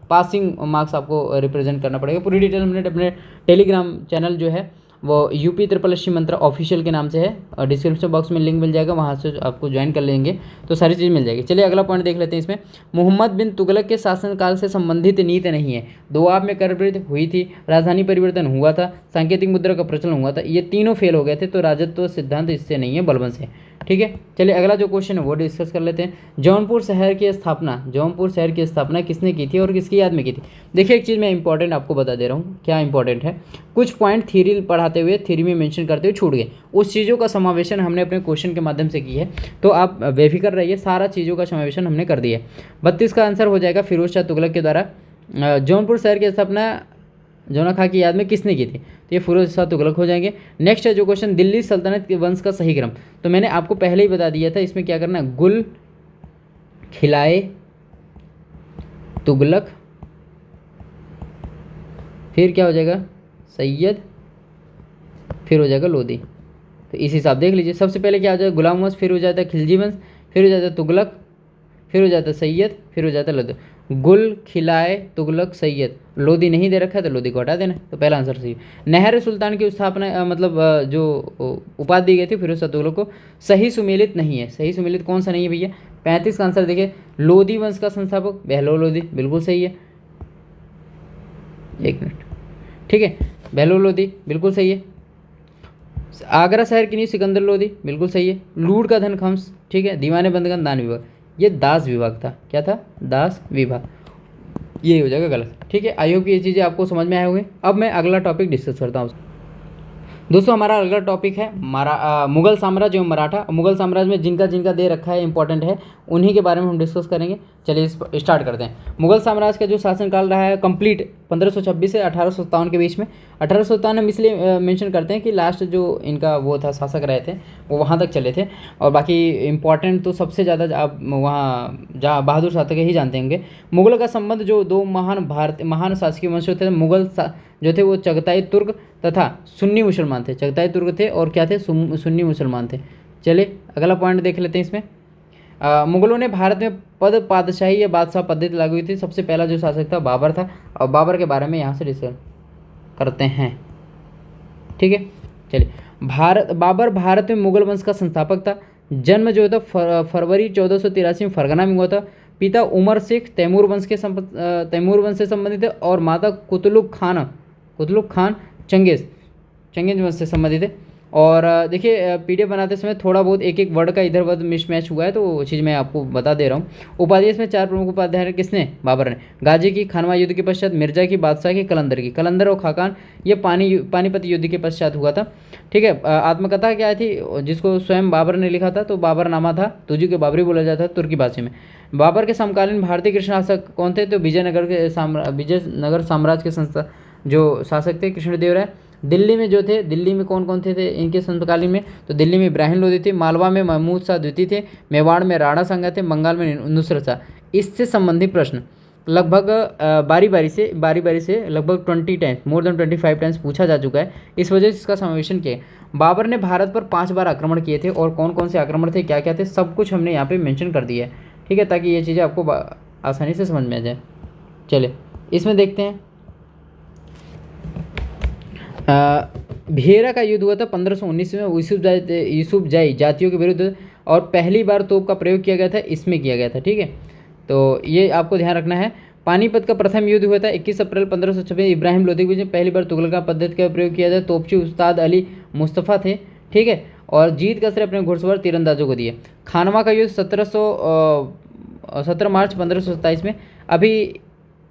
पासिंग मार्क्स आपको रिप्रेजेंट करना पड़ेगा। पूरी डिटेल हमने अपने टेलीग्राम चैनल जो है वो यूपी SSC मंत्रा ऑफिशियल के नाम से है, डिस्क्रिप्शन बॉक्स में लिंक मिल जाएगा, वहाँ से आपको ज्वाइन कर लेंगे तो सारी चीज़ मिल जाएगी। चलिए अगला पॉइंट देख लेते हैं। इसमें मोहम्मद बिन तुगलक के शासनकाल से संबंधित नीति नहीं है। दोआब में कर वृद्धि हुई थी, राजधानी परिवर्तन हुआ था, सांकेतिक मुद्रा का प्रचलन हुआ था, ये तीनों फेल हो गए थे। तो राजत्व सिद्धांत इससे नहीं है, बलबन से। ठीक है, चलिए अगला जो क्वेश्चन है वो डिस्कस कर लेते हैं। जौनपुर शहर की स्थापना किसने की थी और किसकी याद में की थी? देखिए, एक चीज़ मैं इंपॉर्टेंट आपको बता दे रहा हूँ। क्या इंपॉर्टेंट है? कुछ पॉइंट थ्योरी पढ़ाते हुए, थ्योरी में मेंशन करते हुए छूट गए, उस चीज़ों का समावेशन हमने अपने क्वेश्चन के माध्यम से की है। तो आप बेफिक्र रहिए, सारा चीज़ों का समावेशन हमने कर दिया है। 32 का आंसर हो जाएगा फिरोज शाह तुगलक के द्वारा। जौनपुर शहर की स्थापना जौना खां की याद में किसने की थी? तो ये फिरोज शाह तुगलक हो जाएंगे। नेक्स्ट है जो क्वेश्चन, दिल्ली सल्तनत के वंश का सही क्रम। तो मैंने आपको पहले ही बता दिया था, इसमें क्या करना है? गुल, खिलाए, तुगलक, फिर क्या हो जाएगा? सैयद, फिर हो जाएगा लोदी। तो इस हिसाब देख लीजिए। सबसे पहले क्या हो जाएगा? गुलाम वंश, फिर हो जाता है खिलजी वंश, फिर हो जाता है तुगलक, फिर हो जाता है सैयद, फिर हो जाता है लोदी। गुल, खिलाए, तुगलक, सैयद, लोदी नहीं दे रखा है तो लोदी को हटा देना। तो पहला आंसर सही। नहर सुल्तान की स्थापना जो उपाधि दी गई थी फिरोज शाह तुगलक को, सही सुमेलित नहीं है। सही सुमेलित कौन सा नहीं है भैया? 35 का आंसर देखिए, लोदी वंश का संस्थापक बहलोल लोदी, बिल्कुल सही है। एक मिनट, ठीक है, बहलोल लोदी बिल्कुल सही है। आगरा शहर की नींव सिकंदर लोदी, बिल्कुल सही है। लूट का धन खम्स, ठीक है। दीवाने बंदगन दान विभाग, ये दास विभाग था। क्या था? दास विभाग, ये हो जाएगा गलत। ठीक है, आई होप कि ये चीज़ें आपको समझ में आए होंगे। अब मैं अगला टॉपिक डिस्कस करता हूँ। दोस्तों, हमारा अगला टॉपिक है मुगल साम्राज्य एवं मराठा। मुगल साम्राज्य में जिनका जिनका दे रखा है इंपॉर्टेंट है, उन्हीं के बारे में हम डिस्कस करेंगे। चलिए इस स्टार्ट करते हैं। मुगल साम्राज्य का जो शासनकाल रहा है कंप्लीट 1526 से 1857 के बीच में। 1857 हम इसलिए मेंशन करते हैं कि लास्ट जो इनका वो था शासक रहे थे वो वहाँ तक चले थे, और बाकी इंपॉर्टेंट तो सबसे ज़्यादा आप वहाँ जहाँ बहादुर शाह तक ही जानते होंगे। मुगलों का संबंध जो दो महान शासकीय वंशों थे, जो थे वो चगताई तुर्क तथा सुन्नी मुसलमान थे। चगताई तुर्क थे और क्या थे, सुन्नी मुसलमान थे। चलिए अगला पॉइंट देख लेते हैं इसमें। मुगलों ने भारत में पद पातशाही या बादशाह पद्धति लागू हुई थी। सबसे पहला जो शासक था बाबर था, और बाबर के बारे में यहाँ से डिस्कस करते हैं। ठीक है, चलिए बाबर भारत में मुगल वंश का संस्थापक था। जन्म जो था फरवरी 1483 में फरगना में हुआ था। पिता उमर शेख तैमूर वंश से संबंधित है, और माता कुतलुक खान चंगेज वंश से संबंधित है। और देखिए पीडीएफ बनाते समय थोड़ा बहुत एक एक वर्ड का इधर उधर मिसमैच हुआ है, तो वो चीज़ मैं आपको बता दे रहा हूँ। उपाधि इसमें 4 प्रमुख उपाध्याय किसने, बाबर ने। गाजी की खानवा युद्ध के पश्चात, मिर्जा की, बादशाह की, कलंदर और खाकान, ये पानीपत युद्ध के पश्चात हुआ था। ठीक है, आत्मकथा क्या थी जिसको स्वयं बाबर ने लिखा था, तो बाबरनामा था, तुजू के बाबरी बोला जाता है तुर्की भाषा में। बाबर के समकालीन भारतीय कृष्ण शासक कौन थे, तो विजयनगर साम्राज्य के संस्था जो शासक थे कृष्णदेव राय। दिल्ली में जो थे, दिल्ली में कौन कौन थे इनके संतकालीन में, तो दिल्ली में इब्राहिम लोदी थे, मालवा में महमूद शाह द्वितीय थे, मेवाड़ में राणा सांगा थे, बंगाल में नुसरत शाह। इससे संबंधित प्रश्न लगभग बारी बारी से लगभग 20 टाइम्स, मोर देन 25 टाइम्स पूछा जा चुका है। इस वजह से इसका समावेशन किया है। बाबर ने भारत पर 5 बार आक्रमण किए थे, और कौन कौन से आक्रमण थे, क्या क्या थे, सब कुछ हमने यहाँ पे मेंशन कर दिया है। ठीक है, ताकि ये चीज़ें आपको आसानी से समझ में आ जाए। चलिए इसमें देखते हैं। भेरा का युद्ध हुआ था 1519 में यूसुफजाई जातियों के विरुद्ध, और पहली बार तोप का प्रयोग किया गया था, इसमें किया गया था। ठीक है, तो ये आपको ध्यान रखना है। पानीपत का प्रथम युद्ध हुआ था 21 अप्रैल 1526, इब्राहिम लोदी के बीच में पहली बार तुगलका पद्धति का प्रयोग किया था। तोपची उस्ताद अली मुस्तफ़ा थे। ठीक है, और जीत का श्रेय अपने घुड़सवार तीरंदाजों को दिए। खानवा का युद्ध 17 मार्च 1527 में। अभी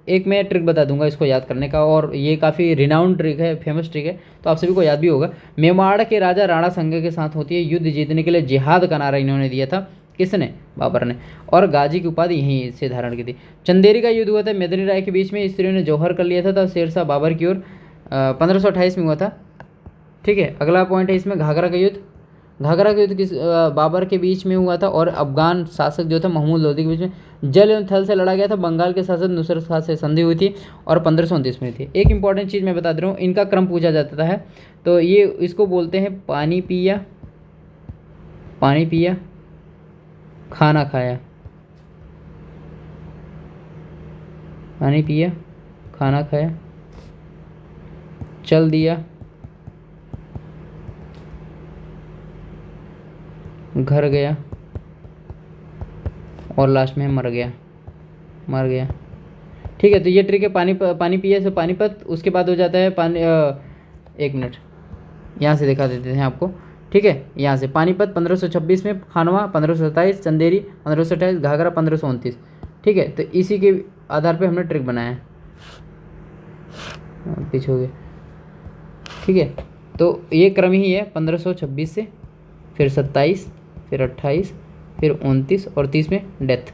एक मैं ट्रिक बता दूंगा इसको याद करने का, और ये काफ़ी रिनाउंड ट्रिक है, फेमस ट्रिक है, तो आप सभी को याद भी होगा। मेवाड़ के राजा राणा सांगा के साथ होती है। युद्ध जीतने के लिए जिहाद का नारा इन्होंने दिया था, किसने, बाबर ने, और गाजी की उपाधि यहीं से धारण की थी। चंदेरी का युद्ध हुआ था मेदिनी राय के बीच में, स्त्रियों ने जौहर कर लिया था, तब शेरशाह बाबर की ओर 1528 में हुआ था। ठीक है, अगला पॉइंट है इसमें घाघरा का युद्ध। घाघरा का युद्ध किस बाबर के बीच में हुआ था, और अफगान शासक जो था महमूद लोदी के बीच में जल एवं थल से लड़ा गया था। बंगाल के शासक नुसरत शाह से संधि हुई थी, और 1529 में थी। एक इंपॉर्टेंट चीज़ मैं बता दे रहा हूँ, इनका क्रम पूछा जाता है, तो ये इसको बोलते हैं पानी पिया खाना खाया। पानी पिया खाना खाया, चल दिया, घर गया, और लास्ट में मर गया। ठीक है, तो ये ट्रिक है। पानी पिया से पानीपत, उसके बाद हो जाता है एक मिनट यहाँ से दिखा देते हैं आपको। ठीक है, यहाँ से पानीपत 1526 में, खानवा 1527, चंदेरी 1528, घाघरा 1529। ठीक है, तो इसी के आधार पे हमने ट्रिक बनाया है। पीछे हो गया। ठीक है, तो ये क्रम ही है 1526 से, फिर 27, फिर 28, फिर 29 और 30 में डेथ।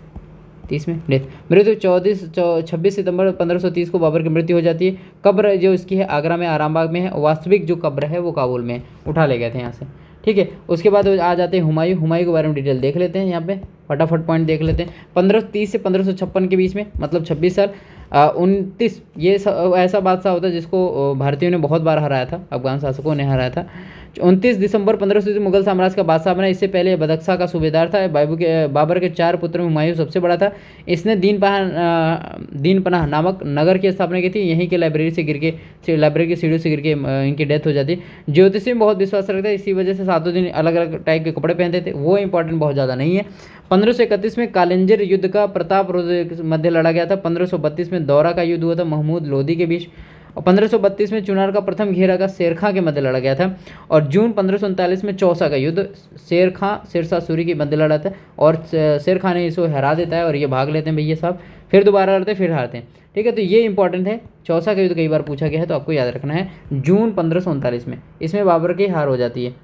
मृत्यु 26 सितंबर 1530 को बाबर की मृत्यु हो जाती है। कब्र जो इसकी है आगरा में, आरामबाग में है। वास्तविक जो कब्र है वो काबुल में है, उठा ले गए थे यहाँ से। ठीक है, उसके बाद आ जाते हैं हुमायूं के बारे में डिटेल देख लेते हैं। यहाँ पे फटाफट पॉइंट देख लेते हैं। 1530 से 1556 के बीच में, मतलब 26 साल। 29 ये ऐसा बादशाह होता है जिसको भारतीयों ने बहुत बार हराया था, अफगान शासकों ने हराया था। 29 दिसंबर 1530 मुगल साम्राज्य का बादशाह बना। इससे पहले बदख्शा का सूबेदार था। बाबर के 4 पुत्रों में हुमायूं सबसे बड़ा था। इसने दीन पनाह नामक नगर की स्थापना की थी। यहीं के लाइब्रेरी की सीढ़ियों से गिर के इनकी डेथ हो जाती है। ज्योतिषी में बहुत विश्वास रखते हैं, इसी वजह से 7 दिन अलग अलग टाइप के कपड़े पहनते थे। वो इंपॉर्टेंट बहुत ज़्यादा नहीं है। 1531 में कालिंजर युद्ध का प्रताप मध्य लड़ा गया था। 1532 में दौरा का युद्ध हुआ था महमूद लोदी के बीच, और 1532 में चुनार का प्रथम घेरा का शेरखां के मध्य लड़ा गया था। और जून 1539 में चौसा का युद्ध शेरशाह सूरी के मध्य लड़ा था, और शेरखां ने इसको हरा देता है, और ये भाग लेते हैं भैया साहब, फिर दोबारा लड़ते फिर हारते हैं। ठीक है, तो ये इंपॉर्टेंट है। चौसा का युद्ध कई बार पूछा गया है, तो आपको याद रखना है। जून 1539 में इसमें बाबर की हार हो जाती है।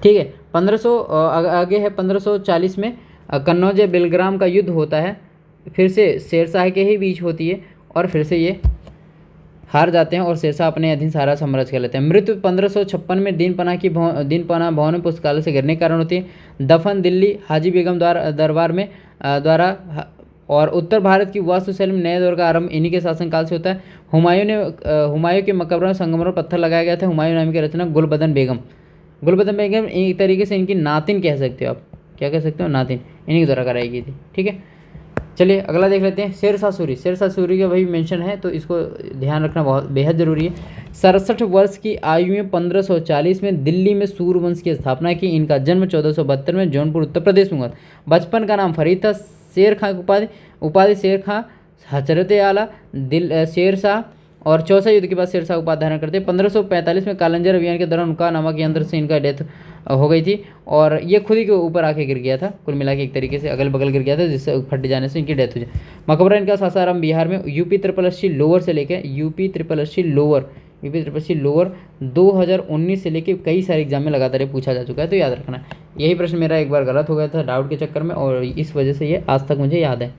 ठीक है, 1500 आगे है 1540 में कन्नौज या बेलग्राम का युद्ध होता है, फिर से शेरशाह के ही बीच होती है और फिर से ये हार जाते हैं और शेरशाह अपने अधीन सारा साम्राज्य कर लेते हैं। मृत्यु 1556 में दीनपना भवन में पुस्तकालय से गिरने के कारण होती है। दफन दिल्ली हाजी बेगम दरबार में द्वारा और उत्तर भारत की वास्तुशैली में नए दौर का आरंभ इन्हीं के शासनकाल से होता है। हुमायूं के मकबरे में संगमरमर पत्थर लगाया गया था। हुमायूं नाम की रचना गुलबदन बेगम एक तरीके से इनकी नातिन कह सकते हो आप, क्या कह सकते हो, नातिन, इन्हीं के द्वारा कराई गई थी। ठीक है, चलिए अगला देख लेते हैं। शेरशाह सूरी का भाई मेंशन है तो इसको ध्यान रखना बहुत बेहद जरूरी है। 67 वर्ष की आयु में 1540 में दिल्ली में सूर्यवंश की स्थापना की। इनका जन्म 1472 में जौनपुर उत्तर प्रदेश में हुआ। बचपन का नाम फरीद था। शेर खां की उपाधि शेर खां, हजरत आला, शेरशाह और चौसा युद्ध के बाद शेरशाह उपाधि धारण करते। 1545 में कालंजर अभियान के दौरान उनका नामक यंत्र से इनका डेथ हो गई थी और ये खुद ही के ऊपर आके गिर गया था। कुल मिला के एक तरीके से अगल बगल गिर गया था जिससे फट जाने से इनकी डेथ हो जाए। मकबरा इनका सासाराम बिहार में यूपी ट्रिपल एससी लोअर से लेकर यूपी ट्रिपल एससी लोअर 2019 से लेकर कई सारे एग्जाम में लगातार पूछा जा चुका है, तो याद रखना। यही प्रश्न मेरा एक बार गलत हो गया था डाउट के चक्कर में और इस वजह से ये आज तक मुझे याद है।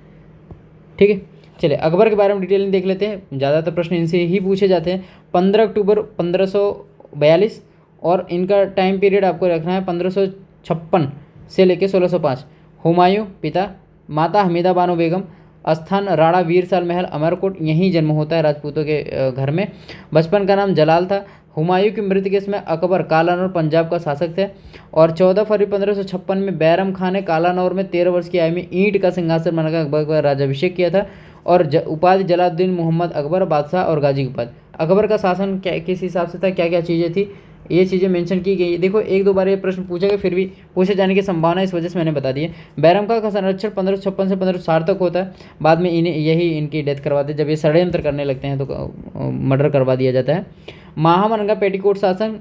ठीक है, चलिए अकबर के बारे में डिटेल में देख लेते हैं। ज़्यादातर प्रश्न इनसे ही पूछे जाते हैं। 15 अक्टूबर 1542 और इनका टाइम पीरियड आपको रखना है 1556 से लेकर 1605। हुमायूं पिता, माता हमीदा बानो बेगम, स्थान राणा वीरसाल महल अमरकोट, यहीं जन्म होता है राजपूतों के घर में। बचपन का नाम जलाल था। हुमायूं की मृत्यु के समय अकबर कालानौर पंजाब का शासक थे और 14 फरवरी 1556 में बैरम खान ने कालानौर में 13 वर्ष की आयु में ईंट का सिंहासन बनाकर अकबर का राजाभिषेक किया था और उपाधि जलालुद्दीन मोहम्मद अकबर बादशाह और गाजी की उपाधि। अकबर का शासन किस हिसाब से था, क्या क्या चीज़ें थी, ये चीज़ें मेंशन की गई। देखो एक दो बार ये प्रश्न पूछा गया फिर भी पूछे जाने की संभावना इस वजह से मैंने बता दी है। बैरम खान का संरक्षण 1556 से 1560 तक होता है। बाद में यही इनकी डेथ करवाते हैं। जब ये षड्यंत्र करने लगते हैं तो मर्डर करवा दिया जाता है। महामनगा पेटीकोट शासन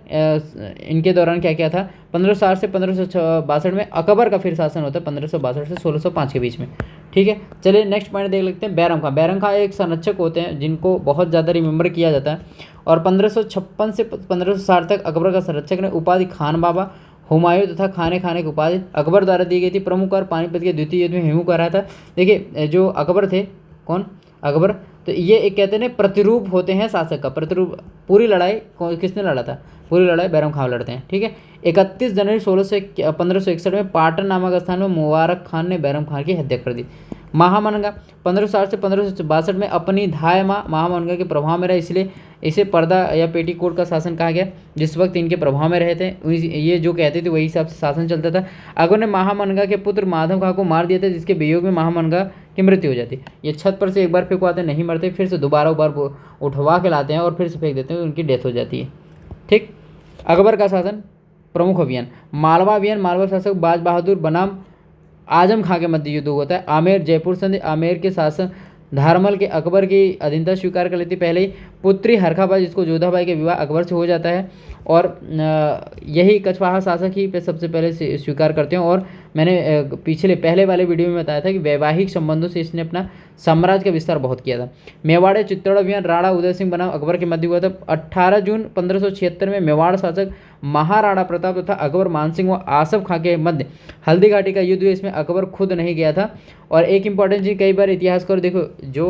इनके दौरान क्या क्या था। 1560 से 1562 में अकबर का फिर शासन होता है 1562 से 1605 के बीच में। ठीक है, चलिए नेक्स्ट पॉइंट देख लेते हैं। बैरम खां एक संरक्षक होते हैं जिनको बहुत ज़्यादा रिमेंबर किया जाता है और 1556 से 1560 तक अकबर का संरक्षक ने उपाधि खान बाबा, हुमायूं तथा खाने की उपाधि अकबर द्वारा दी गई थी। प्रमुख और पानीपत के द्वितीय युद्ध में हिमू का रहा था। देखिए जो अकबर थे, कौन, अकबर, तो ये एक कहते हैं प्रतिरूप होते हैं शासक का। प्रतिरूप, पूरी लड़ाई किसने लड़ा था, पूरी लड़ाई बैरम खान लड़ते हैं। ठीक है, 31 जनवरी 1561 में पाटन नामक स्थान में मुबारक खान ने बैरम खान की हत्या कर दी। महामनगा 1560 से 1562 में अपनी धाय माँ महामनगा के प्रभाव में रहा, इसलिए इसे पर्दा या पेटीकोट का शासन कहा गया। जिस वक्त इनके प्रभाव में रहे थे ये जो कहते थे वही हिसाब से शासन चलता था। अकबर ने महामनगा के पुत्र माधव खां को मार दिया था जिसके वियोग में महामनगा की मृत्यु हो जाती। ये छत पर से एक बार फेंकवाते नहीं मरते, फिर से दोबारा उठवा के लाते हैं और फिर से फेंक देते हैं, उनकी डेथ हो जाती है। ठीक, अकबर का शासन, प्रमुख अभियान मालवा अभियान। मालवा शासक बाज बहादुर बनाम आजम खां के मध्य युद्ध होता है। आमेर जयपुर संधि, आमेर के शासन धारमल के अकबर की अधीनता स्वीकार कर लेती। पहले ही पुत्री हरखाबाई जिसको जोधाबाई के विवाह अकबर से हो जाता है और यही कछवाहा शासक ही पे सबसे पहले स्वीकार करते हैं। और मैंने पहले वाले वीडियो में बताया था कि वैवाहिक संबंधों से इसने अपना साम्राज्य का विस्तार बहुत किया था। मेवाड़ चित्तौड़ अभियान राणा उदय सिंह बनाम अकबर के मध्य हुआ था। 18 जून 1576 में मेवाड़ शासक महाराणा प्रताप तथा अकबर मानसिंह व आसफ खां के मध्य हल्दी घाटी का युद्ध हुआ। इसमें अकबर खुद नहीं गया था। और एक इंपॉर्टेंट चीज़, कई बार इतिहासकार देखो जो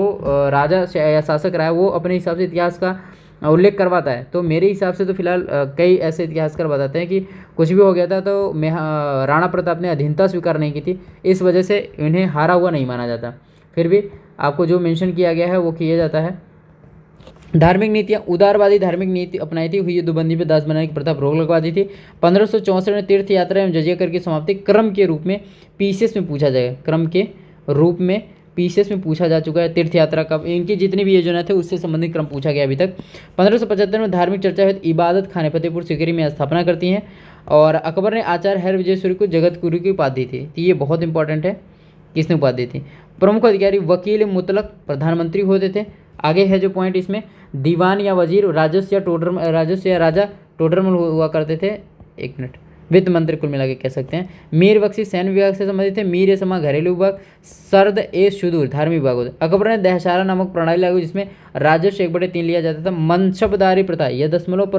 राजा या शासक रहा है वो अपने हिसाब से इतिहास का उल्लेख करवाता है, तो मेरे हिसाब से तो फिलहाल कई ऐसे इतिहासकार बताते हैं कि कुछ भी हो गया था तो राणा प्रताप ने अधीनता स्वीकार नहीं की थी, इस वजह से इन्हें हारा हुआ नहीं माना जाता। फिर भी आपको जो मेंशन किया गया है वो किया जाता है। धार्मिक नीतियाँ, उदारवादी धार्मिक नीति अपनाई थी। हुई युद्धबंदी पर दास बनाने की प्रथा रोक लगवा दी थी। 1564 में तीर्थ यात्रा एवं जजिया कर की समाप्ति क्रम के रूप में पीसीएस में पूछा जाएगा। क्रम के रूप में पीसीएस में पूछा जा चुका है। तीर्थ यात्रा का इनकी जितनी भी योजना थे उससे संबंधित क्रम पूछा गया अभी तक। 1575 में धार्मिक चर्चा हेतु इबादत खाने फतेहपुर सीकरी में स्थापना करती हैं और अकबर ने आचार्य हर विजय सूर्य को जगत गुरु की उपाधि दी थी। ये बहुत इंपॉर्टेंट है, किसने उपाधि दी थी। प्रमुख अधिकारी वकील मुतलक प्रधानमंत्री होते थे। आगे है जो पॉइंट इसमें, दीवान या वजीर राजस्व या राजा टोडरमल हुआ करते थे। एक मिनट, वित्त मंत्री कुल मिला के कह सकते हैं। मीर बख्शी सैन्य विभाग से संबंधित थे। मीर ए समा घरेलू विभाग, सरद ए सुदूर धार्मिक विभाग होता है। अकबर ने दहशारा नामक प्रणाली लागू जिसमें राजस्व 1/3 लिया जाता था। मनसबदारी प्रथा यह दशमलव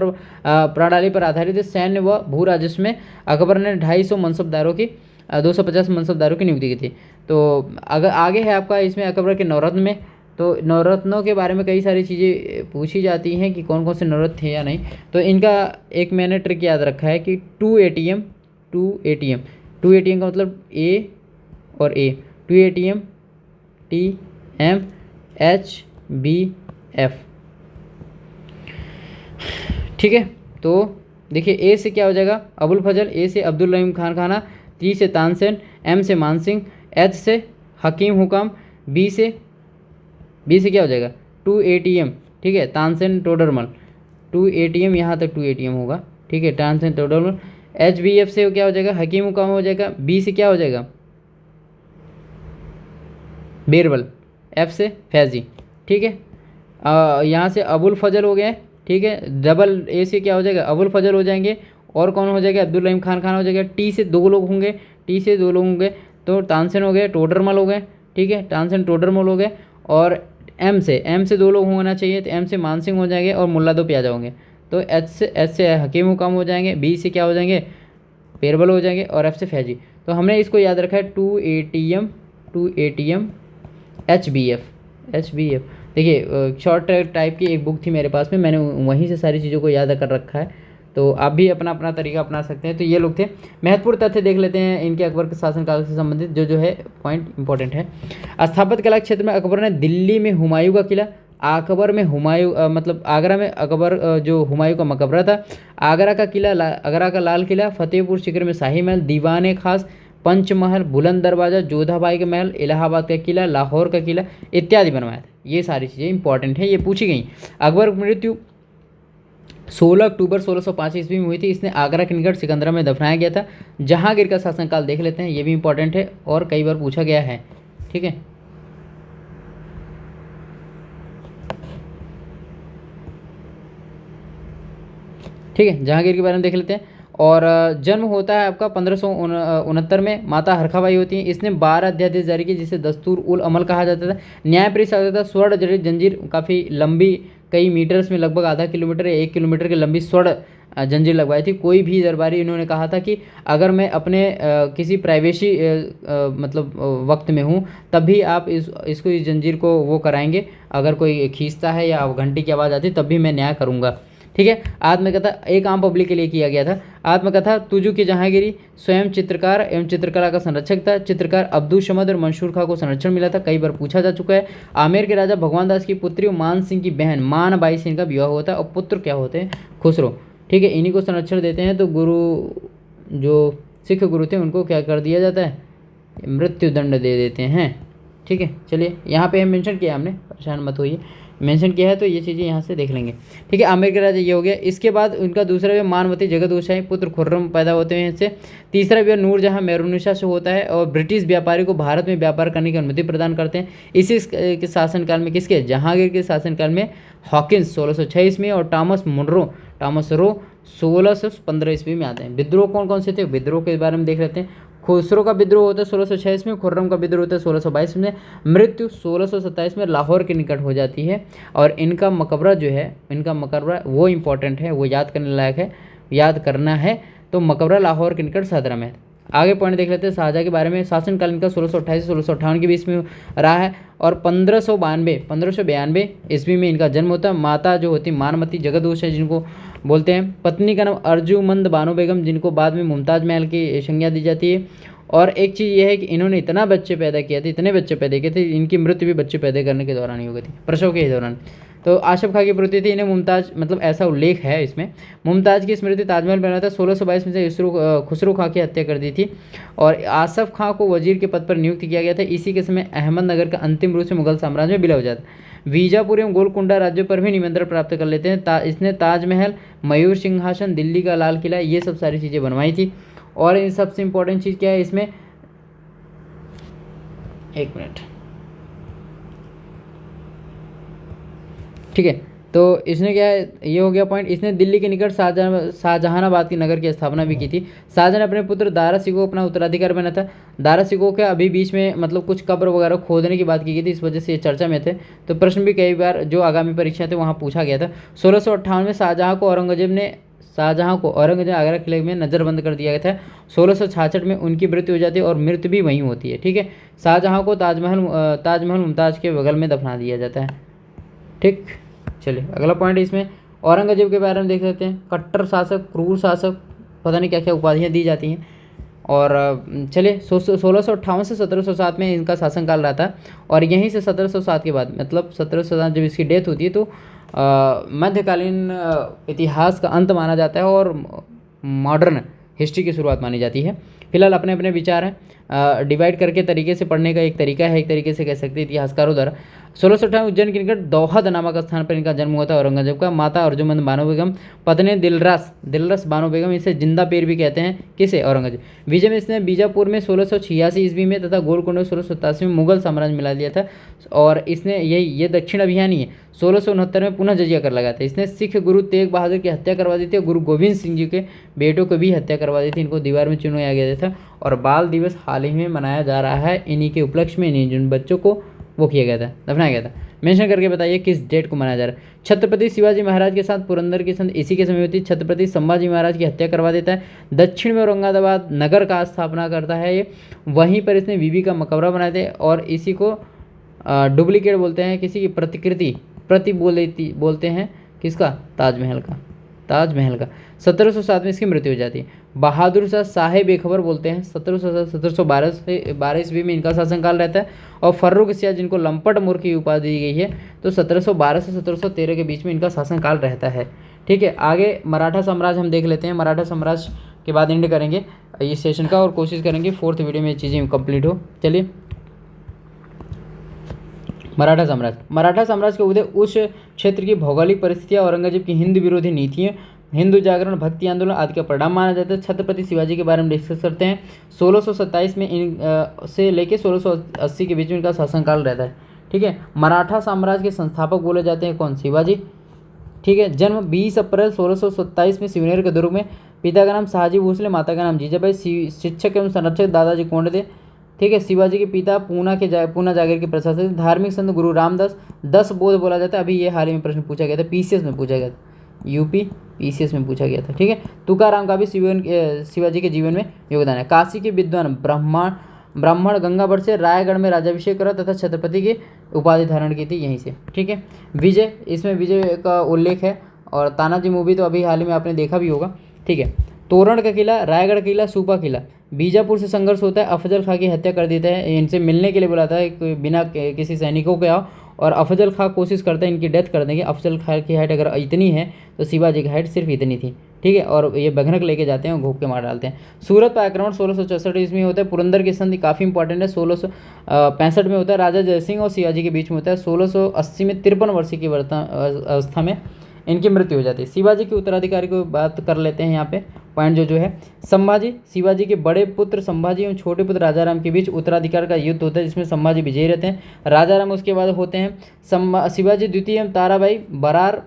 प्रणाली पर आधारित है। सैन्य व भू राजस्व में अकबर ने 250 मनसबदारों की 250 मनसबदारों की नियुक्ति की थी। तो अगर आगे है आपका इसमें अकबर के नवरत्न में, तो नवरत्नों के बारे में कई सारी चीज़ें पूछी जाती हैं कि कौन कौन से नवरत्न थे या नहीं। तो इनका एक मैंने ट्रिक याद रखा है कि 2 ATM, 2 ATM का मतलब A और A, 2 ATM TMHBF, ठीक है। तो देखिए ए से क्या हो जाएगा, अबुल फजल, ए से अब्दुल रहीम खान खाना, टी से तानसेन, एम से मानसिंह, एच से हकीम हुकाम, बी से क्या हो जाएगा 2 ATM, ठीक है, तानसेन टोडरमल, 2 ATM, यहाँ तक 2 ATM होगा, ठीक है, तानसेन टोडरमल। HBF से क्या हो जाएगा, हकीम हुकाम हो जाएगा। बी से क्या हो जाएगा, बीरबल। एफ से फैजी, ठीक है। यहाँ से अबुल फजल हो गए, ठीक है। डबल ए से क्या हो जाएगा, अबुल फजल हो जाएंगे, और कौन हो जाएगा, अब्दुल रहीम खान हो जाएगा। टी से 2 लोग होंगे, तो तानसेन हो गए, टोडरमल हो गए, ठीक है, तानसेन टोडरमल हो गए। और एम से 2 लोग होना चाहिए, तो एम से मानसिंह हो जाएंगे और मुल्ला दो प्याजा होंगे। तो एच से हकीम हुकाम हो जाएंगे, बी से क्या हो जाएंगे, पेरबल हो जाएंगे, और एफ से फैजी। तो हमने इसको याद रखा है 2 ATM HBF। देखिए शॉर्ट टाइप की एक बुक थी मेरे पास में, मैंने वहीं से सारी चीज़ों को याद कर रखा है, तो आप भी अपना अपना तरीका अपना सकते हैं। तो ये लोग थे। महत्वपूर्ण तथ्य देख लेते हैं इनके अकबर के शासनकाल से संबंधित जो है पॉइंट इंपॉर्टेंट है। स्थापत्य कला क्षेत्र में अकबर ने दिल्ली में हुमायूं का किला, अकबर में हुमायूं मतलब आगरा में अकबर जो हुमायूं का मकबरा था, आगरा का किला, आगरा का लाल किला, फतेहपुर सीकरी में शाही महल, दीवान खास, पंचमहल, बुलंद दरवाज़ा, जोधाबाई का महल, इलाहाबाद का किला, लाहौर का किला इत्यादि बनवाया था। ये सारी चीज़ें इंपॉर्टेंट है, ये पूछी गई। अकबर की मृत्यु 16 अक्टूबर 1605 ईस्वी में हुई थी। इसने आगरा के निकट सिकंदरा में दफनाया गया था। जहांगीर का शासनकाल देख लेते हैं, ये भी इंपॉर्टेंट है और कई बार पूछा गया है, ठीक है। ठीक है, जहांगीर के बारे में देख लेते हैं। और जन्म होता है आपका 1569 में, माता हरखाबाई होती हैं। इसने 12 अध्यादेश जारी किए जिसे दस्तूर उल अमल कहा जाता था। न्यायप्रिय शासक था। स्वर्ण जड़ित जंजीर, काफ़ी लंबी, कई मीटर्स में, लगभग आधा किलोमीटर या 1 किलोमीटर की लंबी स्वर्ण जंजीर लगवाई थी। कोई भी दरबारी, इन्होंने कहा था कि अगर मैं अपने किसी प्राइवेसी मतलब वक्त में हूँ तब भी आप इस जंजीर को वो कराएंगे, अगर कोई खींचता है या घंटी की आवाज़ आती तब भी मैं न्याय करूँगा, ठीक है। आत्मकथा एक आम पब्लिक के लिए किया गया था। आत्मकथा तुजू की जहांगीरी, स्वयं चित्रकार एवं चित्रकला का संरक्षक था। चित्रकार अब्दुल समद और मंसूर खां को संरक्षण मिला था, कई बार पूछा जा चुका है। आमेर के राजा भगवान दास की पुत्री और मान सिंह की बहन मान बाई से इनका विवाह होता है, और पुत्र क्या होते हैं, खुसरो, ठीक है। इन्हीं को संरक्षण देते हैं। तो गुरु जो सिख गुरु थे उनको क्या कर दिया जाता है, मृत्यु दंड दे देते हैं, ठीक है। चलिए यहाँ पे हम मेंशन किया, हमने परेशान मत होइए, मेंशन किया है तो ये चीज़ें यहाँ से देख लेंगे, ठीक है। आमेर के राजा ये हो गया। इसके बाद उनका दूसरा विवाह मानवती जगत गोसाई पुत्र खुर्रम पैदा होते हैं इससे। तीसरा विवाह नूरजहां मेहरुन्निसा से होता है, और ब्रिटिश व्यापारी को भारत में व्यापार करने की अनुमति प्रदान करते हैं। इसी के शासनकाल में, किसके, जहांगीर के शासनकाल में हॉकिंस 1606 में और टॉमस रो 1615 ईस्वी में आते हैं। विद्रोह कौन कौन से थे, विद्रोह के बारे में देख लेते हैं। खुसरो का विद्रोह होता है 1606 में, खुर्रम का विद्रोह होता है 1622 में, मृत्यु 1627 में लाहौर के निकट हो जाती है। और इनका मकबरा जो है, इनका मकबरा वो इम्पोर्टेंट है, वो याद करने लायक है, याद करना है। तो मकबरा लाहौर के निकट सदरा में है। आगे पॉइंट देख लेते हैं शाहजहाँ के बारे में। शासनकाल इनका 1628 से 1658 के बीच में रहा है, और 1592 ईस्वी में इनका जन्म होता है। माता जो होती मानमती जगत गोसाई जिनको बोलते हैं। पत्नी का नाम अर्जुमंद बानो बेगम, जिनको बाद में मुमताज़ महल की संज्ञा दी जाती है। और एक चीज़ ये है कि इन्होंने इतना बच्चे पैदा किए थे, इतने बच्चे पैदा किए थे, इनकी मृत्यु भी बच्चे पैदा करने के दौरान ही हो गई थी, प्रसव के दौरान। तो आशफ खां की पुत्री थी, इन्हें मुमताज़, मतलब ऐसा उल्लेख है इसमें, मुमताज़ की स्मृति ताजमहल बनाया था। 1622 में से खुसरो खां की हत्या कर दी थी, और आसफ खां को वजीर के पद पर नियुक्त किया गया था। इसी के समय अहमदनगर का अंतिम रूप से मुगल साम्राज्य में विलय हो जाता। बीजापुर एवं गोलकुंडा राज्यों पर भी निमंत्रण प्राप्त कर लेते हैं। इसने ताजमहल, मयूर सिंहासन, दिल्ली का लाल किला, ये सब सारी चीज़ें बनवाई थी। और इन सबसे इंपॉर्टेंट चीज़ क्या है इसमें, एक मिनट, ठीक है। तो इसने क्या है, ये हो गया पॉइंट। इसने दिल्ली के निकट शाहजहानाबाद की नगर की स्थापना भी की थी। शाहजहां ने अपने पुत्र दारा सिंह को अपना उत्तराधिकारी बना था। दारा सिंह को क्या अभी बीच में मतलब कुछ कब्र वगैरह खोदने की बात की गई थी, इस वजह से ये चर्चा में थे। तो प्रश्न भी कई बार जो आगामी परीक्षा थे वहाँ पूछा गया था। 1658 में शाहजहां को औरंगजेब ने शाहजहाँ को औरंगजेब आगरा किले में नज़रबंद कर दिया गया था। 1666 में उनकी मृत्यु हो जाती है और मृत्यु भी वहीं होती है। ठीक है, शाहजहाँ को ताजमहल मुमताज़ के बगल में दफना दिया जाता है। ठीक, चलिए अगला पॉइंट इसमें औरंगजेब के बारे में देख लेते हैं। कट्टर शासक, क्रूर शासक, पता नहीं क्या क्या उपाधियाँ दी जाती हैं। और चलिए 1658 से 1707 में इनका शासनकाल रहा था और यहीं से 1707 के बाद मतलब 1707 जब इसकी डेथ होती है तो मध्यकालीन इतिहास का अंत माना जाता है और मॉडर्न हिस्ट्री की शुरुआत मानी जाती है। फिलहाल अपने अपने विचार हैं, डिवाइड करके तरीके से पढ़ने का एक तरीका है, एक तरीके से कह सकते हैं इतिहासकारों द्वारा। 1658 उज्जैन के निकट दोहद नामक स्थान पर इनका जन्म हुआ था औरंगजेब का। माता अर्जुमंद बानो बेगम, पत्नी दिलरस बानो बेगम, इसे जिंदा पीर भी कहते हैं। किसे? औरंगजेब। विजय में इसने बीजापुर में 1686 ईस्वी में तथा गोलकोंडा में 1687 में मुगल साम्राज्य मिला दिया था और इसने ये दक्षिण अभियान ही है। 1669 में पुनः जजिया कर लगाया था। इसने सिख गुरु तेग बहादुर की हत्या करवा दी थी और गुरु गोविंद सिंह जी के बेटों को भी हत्या करवा दी थी। इनको दीवार में चुनवाया गया था और बाल दिवस हाल ही में मनाया जा रहा है। इन्हीं के उपलक्ष्य में इन्हीं जिन बच्चों को वो किया गया था, दफनाया गया था। मेंशन करके बताइए किस डेट को मनाया जा रहा है। छत्रपति शिवाजी महाराज के साथ पुरंदर की संधि इसी के समय होती है। छत्रपति संभाजी महाराज की हत्या करवा देता है। दक्षिण में औरंगाबाद नगर का स्थापना करता है ये। वहीं पर इसने बीबी का मकबरा बनाए थे और इसी को डुप्लीकेट बोलते हैं, किसी की प्रति बोलते हैं किसका? ताजमहल का। 1707 में इसकी मृत्यु हो जाती है। बहादुर शाह साहेब बेखबर बोलते हैं। 1712 से 12 ईस्वी में इनका शासनकाल रहता है। और फर्रुख सियाह जिनको लंपट मूर्ख की उपाधि दी गई है तो 1712 से 1713 के बीच में इनका शासनकाल रहता है। ठीक है, आगे मराठा साम्राज्य हम देख लेते हैं। मराठा साम्राज्य के बाद एंड करेंगे इस सेशन का और कोशिश करेंगे 4th वीडियो में ये चीज़ें कंप्लीट हो। चलिए, मराठा साम्राज्य के उदय उस क्षेत्र की भौगोलिक परिस्थितियाँ, औरंगजेब की हिंदू विरोधी नीतियाँ, हिंदू जागरण, भक्ति आंदोलन आदि का परिणाम माना जाता है। छत्रपति शिवाजी के बारे में डिस्कस करते हैं। 1627 में से लेके 1680 के बीच में इनका शासनकाल रहता है। ठीक है, मराठा साम्राज्य के संस्थापक बोले जाते हैं कौन? शिवाजी। ठीक है, जन्म 20 अप्रैल 1627 में सिवनेर के दुर्ग में। पिता का नाम शाहजी भोसले, माता का नाम जीजाबाई। शिक्षक एवं संरक्षक दादाजी कोंड थे। ठीक है, शिवाजी के पिता पूना जागीर के प्रशासक। धार्मिक संत गुरु रामदास। 10 बोध बोला जाता है। अभी ये हाल ही में प्रश्न पूछा गया था, पीसीएस में पूछा गया था, यूपी पीसीएस में पूछा गया था। ठीक है, तुकाराम का भी शिवाजी के जीवन में योगदान है। काशी के विद्वान ब्राह्मण गंगाभट्ट से रायगढ़ में राज्याभिषेक करा तथा छत्रपति की उपाधि धारण की थी यहीं से। ठीक है, विजय, इसमें विजय का उल्लेख है और तानाजी मूवी तो अभी हाल ही में आपने देखा भी होगा। ठीक है, तोरण का किला, रायगढ़ किला, सूपा किला। बीजापुर से संघर्ष होता है, अफजल खां की हत्या कर देता है। इनसे मिलने के लिए बुलाता है बिना किसी सैनिकों के आओ और अफजल खां कोशिश करते हैं इनकी डेथ कर देंगे। अफजल खां की हाइट अगर इतनी है तो शिवाजी की हाइट सिर्फ इतनी थी। ठीक है, और ये बघनक लेके जाते हैं और घोप के मार डालते हैं। सूरत पर आक्रमण 1664 ईस्वी में होता है। पुरंदर की संधि काफ़ी इंपॉर्टेंट है, 1665 में होता है। राजा जयसिंह और शिवाजी के बीच में होता है। 1680 में 53 वर्ष की अवस्था में इनकी मृत्यु हो जाती है। शिवाजी के उत्तराधिकारी को बात कर लेते हैं यहाँ पे पॉइंट जो है। संभाजी, शिवाजी के बड़े पुत्र संभाजी एवं छोटे पुत्र राजाराम के बीच उत्तराधिकार का युद्ध होता है जिसमें संभाजी विजयी रहते हैं। राजाराम उसके बाद होते हैं। शिवाजी द्वितीय एवं ताराबाई बरार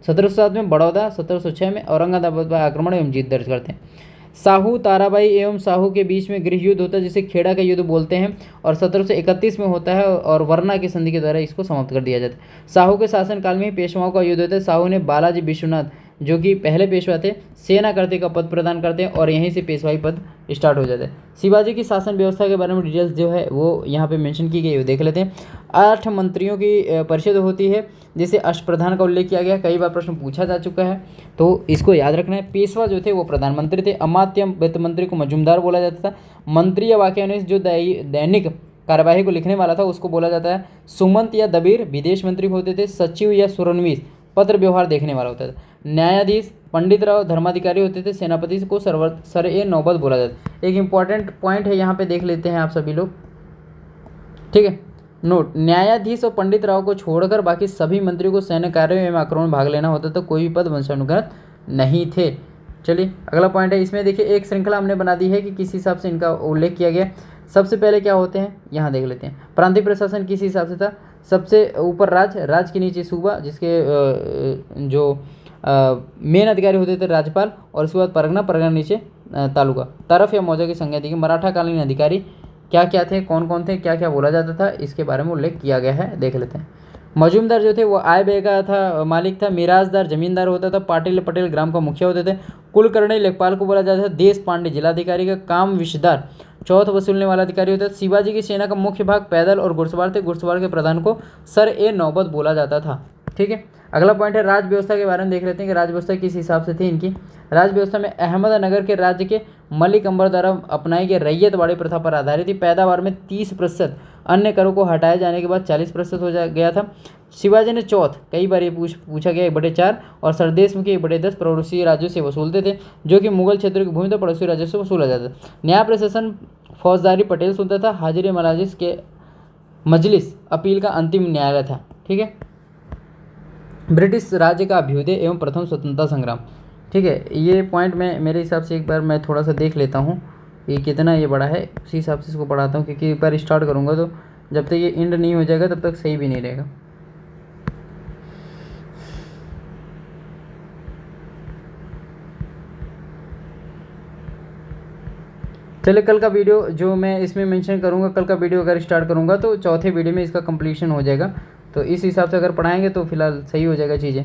1707 में, बड़ौदा 1706 में, औरंगाबाद पर आक्रमण एवं जीत दर्ज करते हैं। साहू ताराबाई एवं साहू के बीच में गृह युद्ध होता है जिसे खेड़ा का युद्ध बोलते हैं और 1731 में होता है और वरना की संधि के द्वारा इसको समाप्त कर दिया जाता है। साहू के शासनकाल में ही पेशवाओं का युद्ध होता है। साहू ने बालाजी विश्वनाथ जो कि पहले पेशवा थे सेना करते का पद प्रदान करते हैं और यहीं से पेशवाई पद स्टार्ट हो जाता है। शिवाजी की शासन व्यवस्था के बारे में डिटेल्स जो है वो यहाँ पे मेंशन की गई है, देख लेते हैं। 8 मंत्रियों की परिषद होती है जिसे अष्टप्रधान का उल्लेख किया गया, कई बार प्रश्न पूछा जा चुका है तो इसको याद रखना है। पेशवा जो थे वो प्रधानमंत्री थे। अमात्य वित्त मंत्री को मजूमदार बोला जाता था। मंत्री या वाक्यानुश जो दैनिक कार्यवाही को लिखने वाला था उसको बोला जाता है सुमंत या दबीर विदेश मंत्री होते थे। सचिव या सुरनवीस पत्र व्यवहार देखने वाला होता था। न्यायाधीश पंडित राव धर्माधिकारी होते थे। सेनापति को सर नौबत बोला जाता है। एक इंपॉर्टेंट पॉइंट है यहाँ पे देख लेते हैं आप सभी लोग। ठीक है, नोट, न्यायाधीश और पंडित राव को छोड़कर बाकी सभी मंत्रियों को सैन्य कार्यों में आक्रमण में भाग लेना होता था, कोई भी पद वंशानुगत नहीं थे। चलिए अगला पॉइंट है, इसमें देखिए एक श्रृंखला हमने बना दी है कि किस हिसाब से इनका उल्लेख किया गया। सबसे पहले क्या होते हैं यहाँ देख लेते हैं। प्रांतीय प्रशासन किस हिसाब से था? सबसे ऊपर राज के नीचे सूबा जिसके जो मेन अधिकारी होते थे राज्यपाल और उसके बाद परगना नीचे तालुका। तरफ या मौजा की संज्ञा दी गई। मराठा कालीन अधिकारी क्या क्या थे, कौन कौन थे, क्या क्या बोला जाता था, इसके बारे में उल्लेख किया गया है, देख लेते हैं। मजूमदार जो थे वो आय व्यय का था मालिक था। मिराजदार जमींदार होता था। पाटिल पटेल ग्राम का मुखिया होते थे। कुलकर्णी लेखपाल को बोला जाता था। देश पांडे जिलाधिकारी का। काम विषदार चौथ वसूलने वाला अधिकारी होता था। शिवाजी की सेना का मुख्य भाग पैदल और घुड़सवार थे। घुड़सवार के प्रधान को सर ए नौबत बोला जाता था। ठीक है, अगला पॉइंट है राज व्यवस्था के बारे में देख लेते हैं कि राज व्यवस्था किस हिसाब से थी इनकी। राज व्यवस्था में अहमदनगर के राज्य के मलिक अंबर द्वारा अपनाई गई रैयतवाड़ी प्रथा पर आधारित थी। पैदावार में 30%, अन्य करों को हटाए जाने के बाद 40% गया था। शिवाजी ने चौथ, कई बार ये पूछा गया, 1/4 और सरदेश में 1/10 पड़ोसी राज्यों से वसूलते थे, जो कि मुगल क्षेत्रों की भूमि तो पड़ोसी राज्यों से वसूला जाता था। न्याय प्रशासन फौजदारी पटेल सुनता था। हाजिर मलाजिस के मजलिस अपील का अंतिम न्यायालय था। ठीक है, ब्रिटिश राज्य का अभ्युदय एवं प्रथम स्वतंत्रता संग्राम। ठीक है, ये पॉइंट में मेरे हिसाब से एक बार मैं थोड़ा सा देख लेता हूँ कि कितना ये बड़ा है, उसी हिसाब से इसको पढ़ाता हूँ, क्योंकि एक बार स्टार्ट करूँगा तो जब तक ये एंड नहीं हो जाएगा तब तक सही भी नहीं रहेगा। चलिए, कल का वीडियो जो मैं इसमें मेंशन करूँगा, कल का वीडियो अगर स्टार्ट करूँगा तो चौथे वीडियो में इसका कंप्लीशन हो जाएगा। तो इस हिसाब से अगर पढ़ाएंगे तो फिलहाल सही हो जाएगा चीज़ें।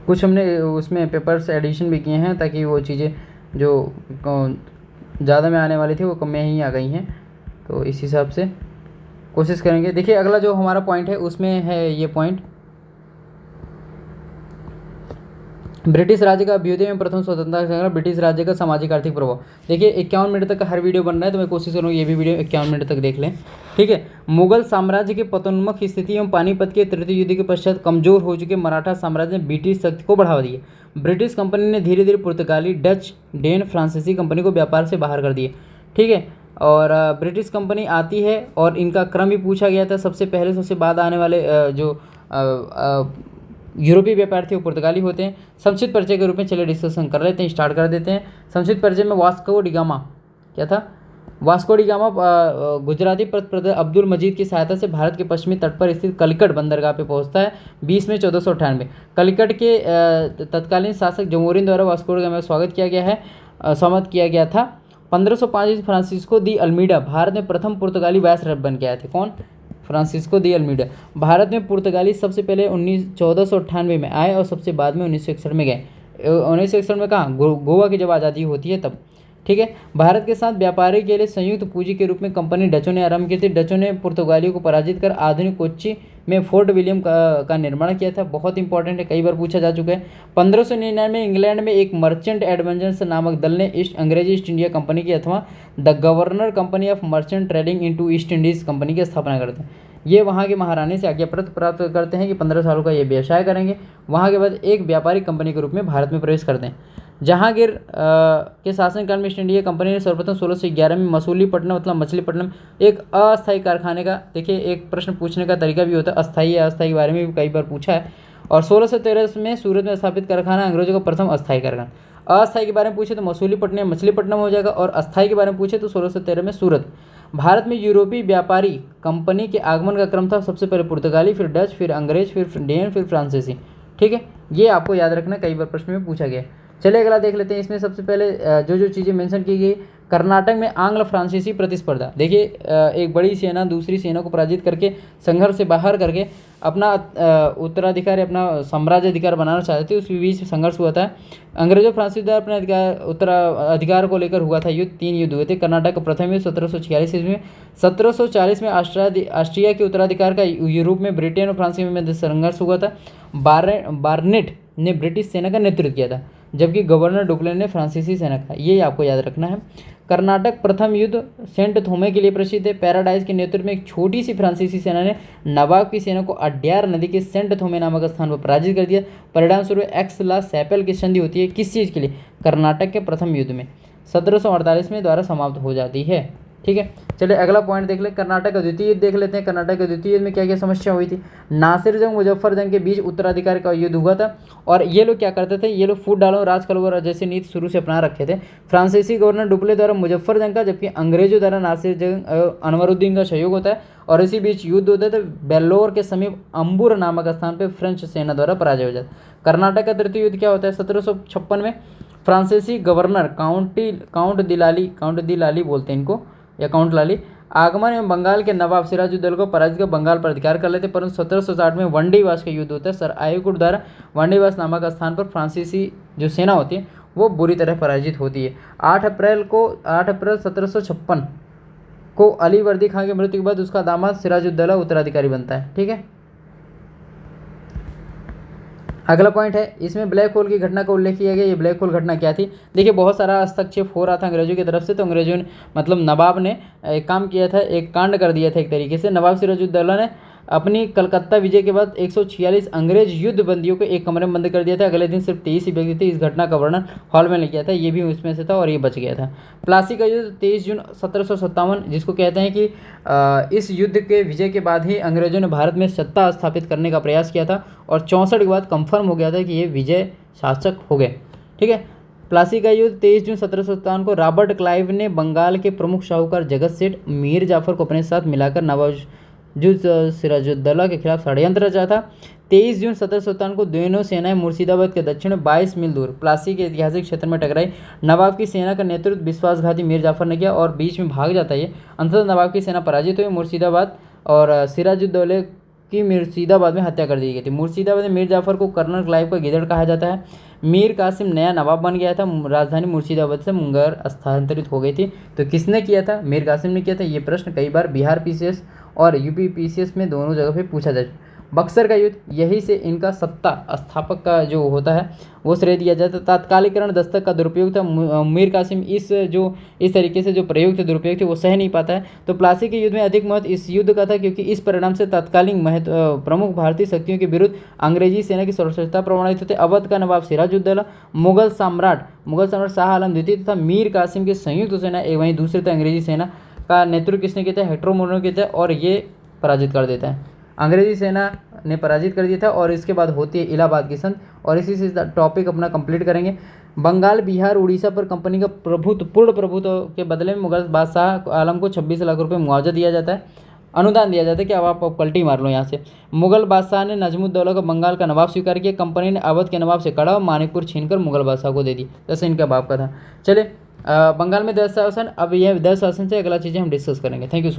कुछ हमने उसमें पेपर्स एडिशन भी किए हैं ताकि वो चीज़ें जो ज़्यादा में आने वाली थी वो कम में ही आ गई हैं। तो इस हिसाब से कोशिश करेंगे। देखिए, अगला जो हमारा पॉइंट है उसमें है ये पॉइंट, ब्रिटिश राज्य का अभ्युदय में प्रथम स्वतंत्रता संग्राम, ब्रिटिश राज्य का सामाजिक आर्थिक प्रभाव। देखिए, 51 मिनट तक का हर वीडियो बन रहा है, तो मैं कोशिश करूँगा ये भी वीडियो 51 मिनट तक देख लें। ठीक है, मुगल साम्राज्य के पतोन्मुख स्थिति एवं पानीपत के तृतीय युद्ध के पश्चात कमजोर हो चुके मराठा साम्राज्य ने ब्रिटिश शक्ति को बढ़ावा दिया। ब्रिटिश कंपनी ने धीरे धीरे पुर्तगाली, डच, डेन, फ्रांसीसी कंपनी को व्यापार से बाहर कर दिया। ठीक है, और ब्रिटिश कंपनी आती है और इनका क्रम भी पूछा गया था। सबसे पहले सबसे बाद आने वाले जो यूरोपीय व्यापार थे वो पुर्तगाली होते हैं। संक्षिप्त परिचय के रूप में चलिए डिस्कशन कर लेते हैं, स्टार्ट कर देते हैं। संक्षिप्त परिचय में वास्को डी गामा क्या था? वास्को डी गामा गुजराती प्रजा अब्दुल मजीद की सहायता से भारत के पश्चिमी तट पर स्थित कलिकट बंदरगाह पे पहुंचता है 20 मई 1498। कलिकट के तत्कालीन शासक जमोरिन द्वारा वास्को डी गामा का स्वागत किया गया था। 1505 फ्रांसिस्को दी अल्मीडा भारत में प्रथम पुर्तगाली वायसराय बन के आए थे। कौन? Francisco de Almeida. भारत में पुर्तगाली सबसे पहले 1498 में आए और सबसे बाद में 1961 में गए। 1961 में कहाँ? गोवा की जब आज़ादी होती है तब। ठीक है, भारत के साथ व्यापारी के लिए संयुक्त पूंजी के रूप में कंपनी डचों ने आरंभ की थी। डचों ने पुर्तगालियों को पराजित कर आधुनिक कोच्चि में फोर्ट विलियम का निर्माण किया था। बहुत इंपॉर्टेंट है, कई बार पूछा जा चुका है। 1599 में इंग्लैंड में एक मर्चेंट एडवेंचर्स नामक दल ने अंग्रेजी ईस्ट इंडिया कंपनी की अथवा the governor company of merchant trading into east Indies company की स्थापना करते हैं। ये वहाँ के महारानी से आज्ञा प्राप्त करते हैं कि 15 सालों का ये व्यवसाय करेंगे। वहाँ के बाद एक व्यापारिक कंपनी के रूप में भारत में प्रवेश करते हैं। जहांगीर के शासनकाल में ईस्ट इंडिया कंपनी ने सर्वप्रथम 1611 में मसूलीपट्टनम मतलब मछलीपट्टनम एक अस्थायी कारखाने का, देखिए एक प्रश्न पूछने का तरीका भी होता है, अस्थायी या अस्थायी के बारे में भी कई बार पूछा है। और 1613 में सूरत में स्थापित कारखाना अंग्रेजों का प्रथम अस्थायी कारखाना। अस्थायी के बारे में पूछे तो मसूलीपट्टनम मछलीपट्टनम हो जाएगा, और अस्थायी के बारे में पूछे तो 1613 में सूरत। भारत में यूरोपीय व्यापारी कंपनी के आगमन का क्रम था सबसे पहले पुर्तगाली, फिर डच, फिर अंग्रेज, फिर डेन, फिर फ्रांसीसी। ठीक है, ये आपको याद रखना, कई बार प्रश्न में पूछा गया। चलिए अगला देख लेते हैं। इसमें सबसे पहले जो चीज़ें मेंशन की गई, कर्नाटक में आंग्ल फ्रांसीसी प्रतिस्पर्धा। देखिए, एक बड़ी सेना दूसरी सेना को पराजित करके संघर्ष से बाहर करके अपना उत्तराधिकार, अपना साम्राज्य अधिकार बनाना चाहते थे, उस बीच संघर्ष हुआ था। अंग्रेजों फ्रांसीसी द्वारा अपने उत्तराधिकार को लेकर हुआ था युद्ध। 3 युद्ध हुए थे। कर्नाटक का प्रथम युद्ध 1746 ईस्वी में। 1740 में ऑस्ट्रिया के उत्तराधिकार का यूरोप में ब्रिटेन और फ्रांस में संघर्ष हुआ था। बार्नेट ने ब्रिटिश सेना का नेतृत्व किया था, जबकि गवर्नर डुप्लेन ने फ्रांसीसी सेना का। ये आपको याद रखना है। कर्नाटक प्रथम युद्ध सेंट थोमे के लिए प्रसिद्ध है। पैराडाइज के नेतृत्व में एक छोटी सी फ्रांसीसी सेना ने नवाब की सेना को अड्यार नदी के सेंट थोमे नामक स्थान पर पराजित कर दिया। परिणाम स्वरूप एक्स ला सैपेल की संधि होती है। किस चीज़ के लिए? कर्नाटक के प्रथम युद्ध में 1748 में द्वारा समाप्त हो जाती है। ठीक है, चलिए अगला पॉइंट देख ले। कर्नाटक का द्वितीय युद्ध देख लेते हैं। कर्नाटक के द्वितीय युद्ध में क्या क्या समस्या हुई थी? नासिर जंग मुजफ्फर जंग के बीच उत्तराधिकार का युद्ध हुआ था। और ये लोग क्या करते थे? ये लोग फूट डालो राज करो जैसी नीति शुरू से अपना रखे थे। फ्रांसीसी गवर्नर डुप्ले द्वारा मुजफ्फर जंग का, जबकि अंग्रेजों द्वारा नासिर जंग अनवरुद्दीन का सहयोग होता है। और इसी बीच युद्ध होता है तो बेल्लोर के समीप अंबुर नामक स्थान पर फ्रेंच सेना द्वारा पराजय हो जाता है। कर्नाटक का तृतीय युद्ध क्या होता है? 1756 में फ्रांसीसी गवर्नर काउंट दी लाली बोलते हैं इनको, या काउंट ला ली। आगमन एवं बंगाल के नवाब सिराजुद्दौला को पराजित कर बंगाल पर अधिकार कर लेते, परंतु 1760 में वनडेवास का युद्ध होता है। सर आयुकुट द्वारा वनडेवास नामक स्थान पर फ्रांसीसी जो सेना होती है वो बुरी तरह पराजित होती है। 8 अप्रैल 1756 को अली वर्दी खान की मृत्यु के बाद उसका दामाद सिराजुद्दौला उत्तराधिकारी बनता है। ठीक है, अगला पॉइंट है, इसमें ब्लैक होल की घटना का उल्लेख किया गया। ये ब्लैक होल घटना क्या थी? देखिए बहुत सारा हस्तक्षेप हो रहा था अंग्रेजों की तरफ से, तो अंग्रेजों ने मतलब नवाब ने एक काम किया था, एक कांड कर दिया था एक तरीके से। नवाब सिराजुद्दौला ने अपनी कलकत्ता विजय के बाद 146 अंग्रेज युद्ध बंदियों को एक कमरे में बंद कर दिया था। अगले दिन सिर्फ 23 ही व्यक्ति थे। इस घटना का वर्णन हॉल में किया था, ये भी उसमें से था और ये बच गया था। प्लासी का युद्ध 23 जून 1757, जिसको कहते हैं कि इस युद्ध के विजय के बाद ही अंग्रेजों ने भारत में सत्ता स्थापित करने का प्रयास किया था और 64 के बाद कंफर्म हो गया था कि ये विजय शासक हो गए। ठीक है, प्लासी का युद्ध 23 जून 1757 को रॉबर्ट क्लाइव ने बंगाल के प्रमुख शाहूकार जगत सेठ मीर जाफर को अपने साथ मिलाकर नवाब सिराजुद्दौला के खिलाफ षड्यंत्र रचा था। 23 जून 1757 को दोनों सेनाएं मुर्शिदाबाद के दक्षिण में 22 मील दूर प्लासी के ऐतिहासिक क्षेत्र में टकराई। नवाब की सेना का नेतृत्व विश्वासघाती मीर जाफर ने किया और बीच में भाग जाता है। अंततः नवाब की सेना पराजित हुई। मुर्शिदाबाद और सिराजुद्दौला की मुर्शिदाबाद में हत्या कर दी गई थी। मुर्शिदाबाद में मीर जाफर को कर्नल क्लाइव का गिदड़ कहा जाता है। मीर कासिम नया नवाब बन गया था। राजधानी मुर्शिदाबाद से मुंगेर स्थानांतरित हो गई थी। तो किसने किया था? मीर कासिम ने किया था। ये प्रश्न कई बार बिहार पीसीएस और यूपी पीसीएस में दोनों जगह पे पूछा जाए। बक्सर का युद्ध, यही से इनका सत्ता स्थापक का जो होता है वो श्रेय दिया जाता है। तात्कालिकरण दस्तक का दुरुपयोग था। मीर कासिम इस तरीके से जो प्रयोग थे, दुरुपयोग थे, वो सह नहीं पाता है। तो प्लासी के युद्ध में अधिक महत्व इस युद्ध का था क्योंकि इस परिणाम से तत्कालीन प्रमुख भारतीय शक्तियों के विरुद्ध अंग्रेजी सेना की सर्वश्रेष्ठता प्रमाणित होते। अवध का नवाब सिराजुद्दौला, मुगल सम्राट शाह आलम द्वितीय तथा मीर कासिम की संयुक्त सेना, वहीं दूसरी तरफ अंग्रेजी सेना का नेतृत्व किसने किया था? हेक्टर मोरो ने किया था और ये पराजित कर देता है। अंग्रेजी सेना ने पराजित कर दिया था और इसके बाद होती है इलाहाबाद की संधि और इसी से टॉपिक अपना कंप्लीट करेंगे। बंगाल, बिहार, उड़ीसा पर कंपनी का पूर्ण प्रभुत्व के बदले में मुगल बादशाह आलम को 26 लाख रुपए मुआवजा दिया जाता है, अनुदान दिया जाता है कि अब आप पलटी मार लो यहाँ से। मुगल बादशाह ने नजमुद्दौला को बंगाल का नवाब स्वीकार किया। कंपनी ने अवध के नवाब से कड़ा और मानिकपुर छीनकर मुगल बादशाह को दे दी, जैसे इनका बाप का था। चले बंगाल में 10 शासन, अब यह 10 शासन से अगला चीज़ें हम डिस्कस करेंगे। Thank you.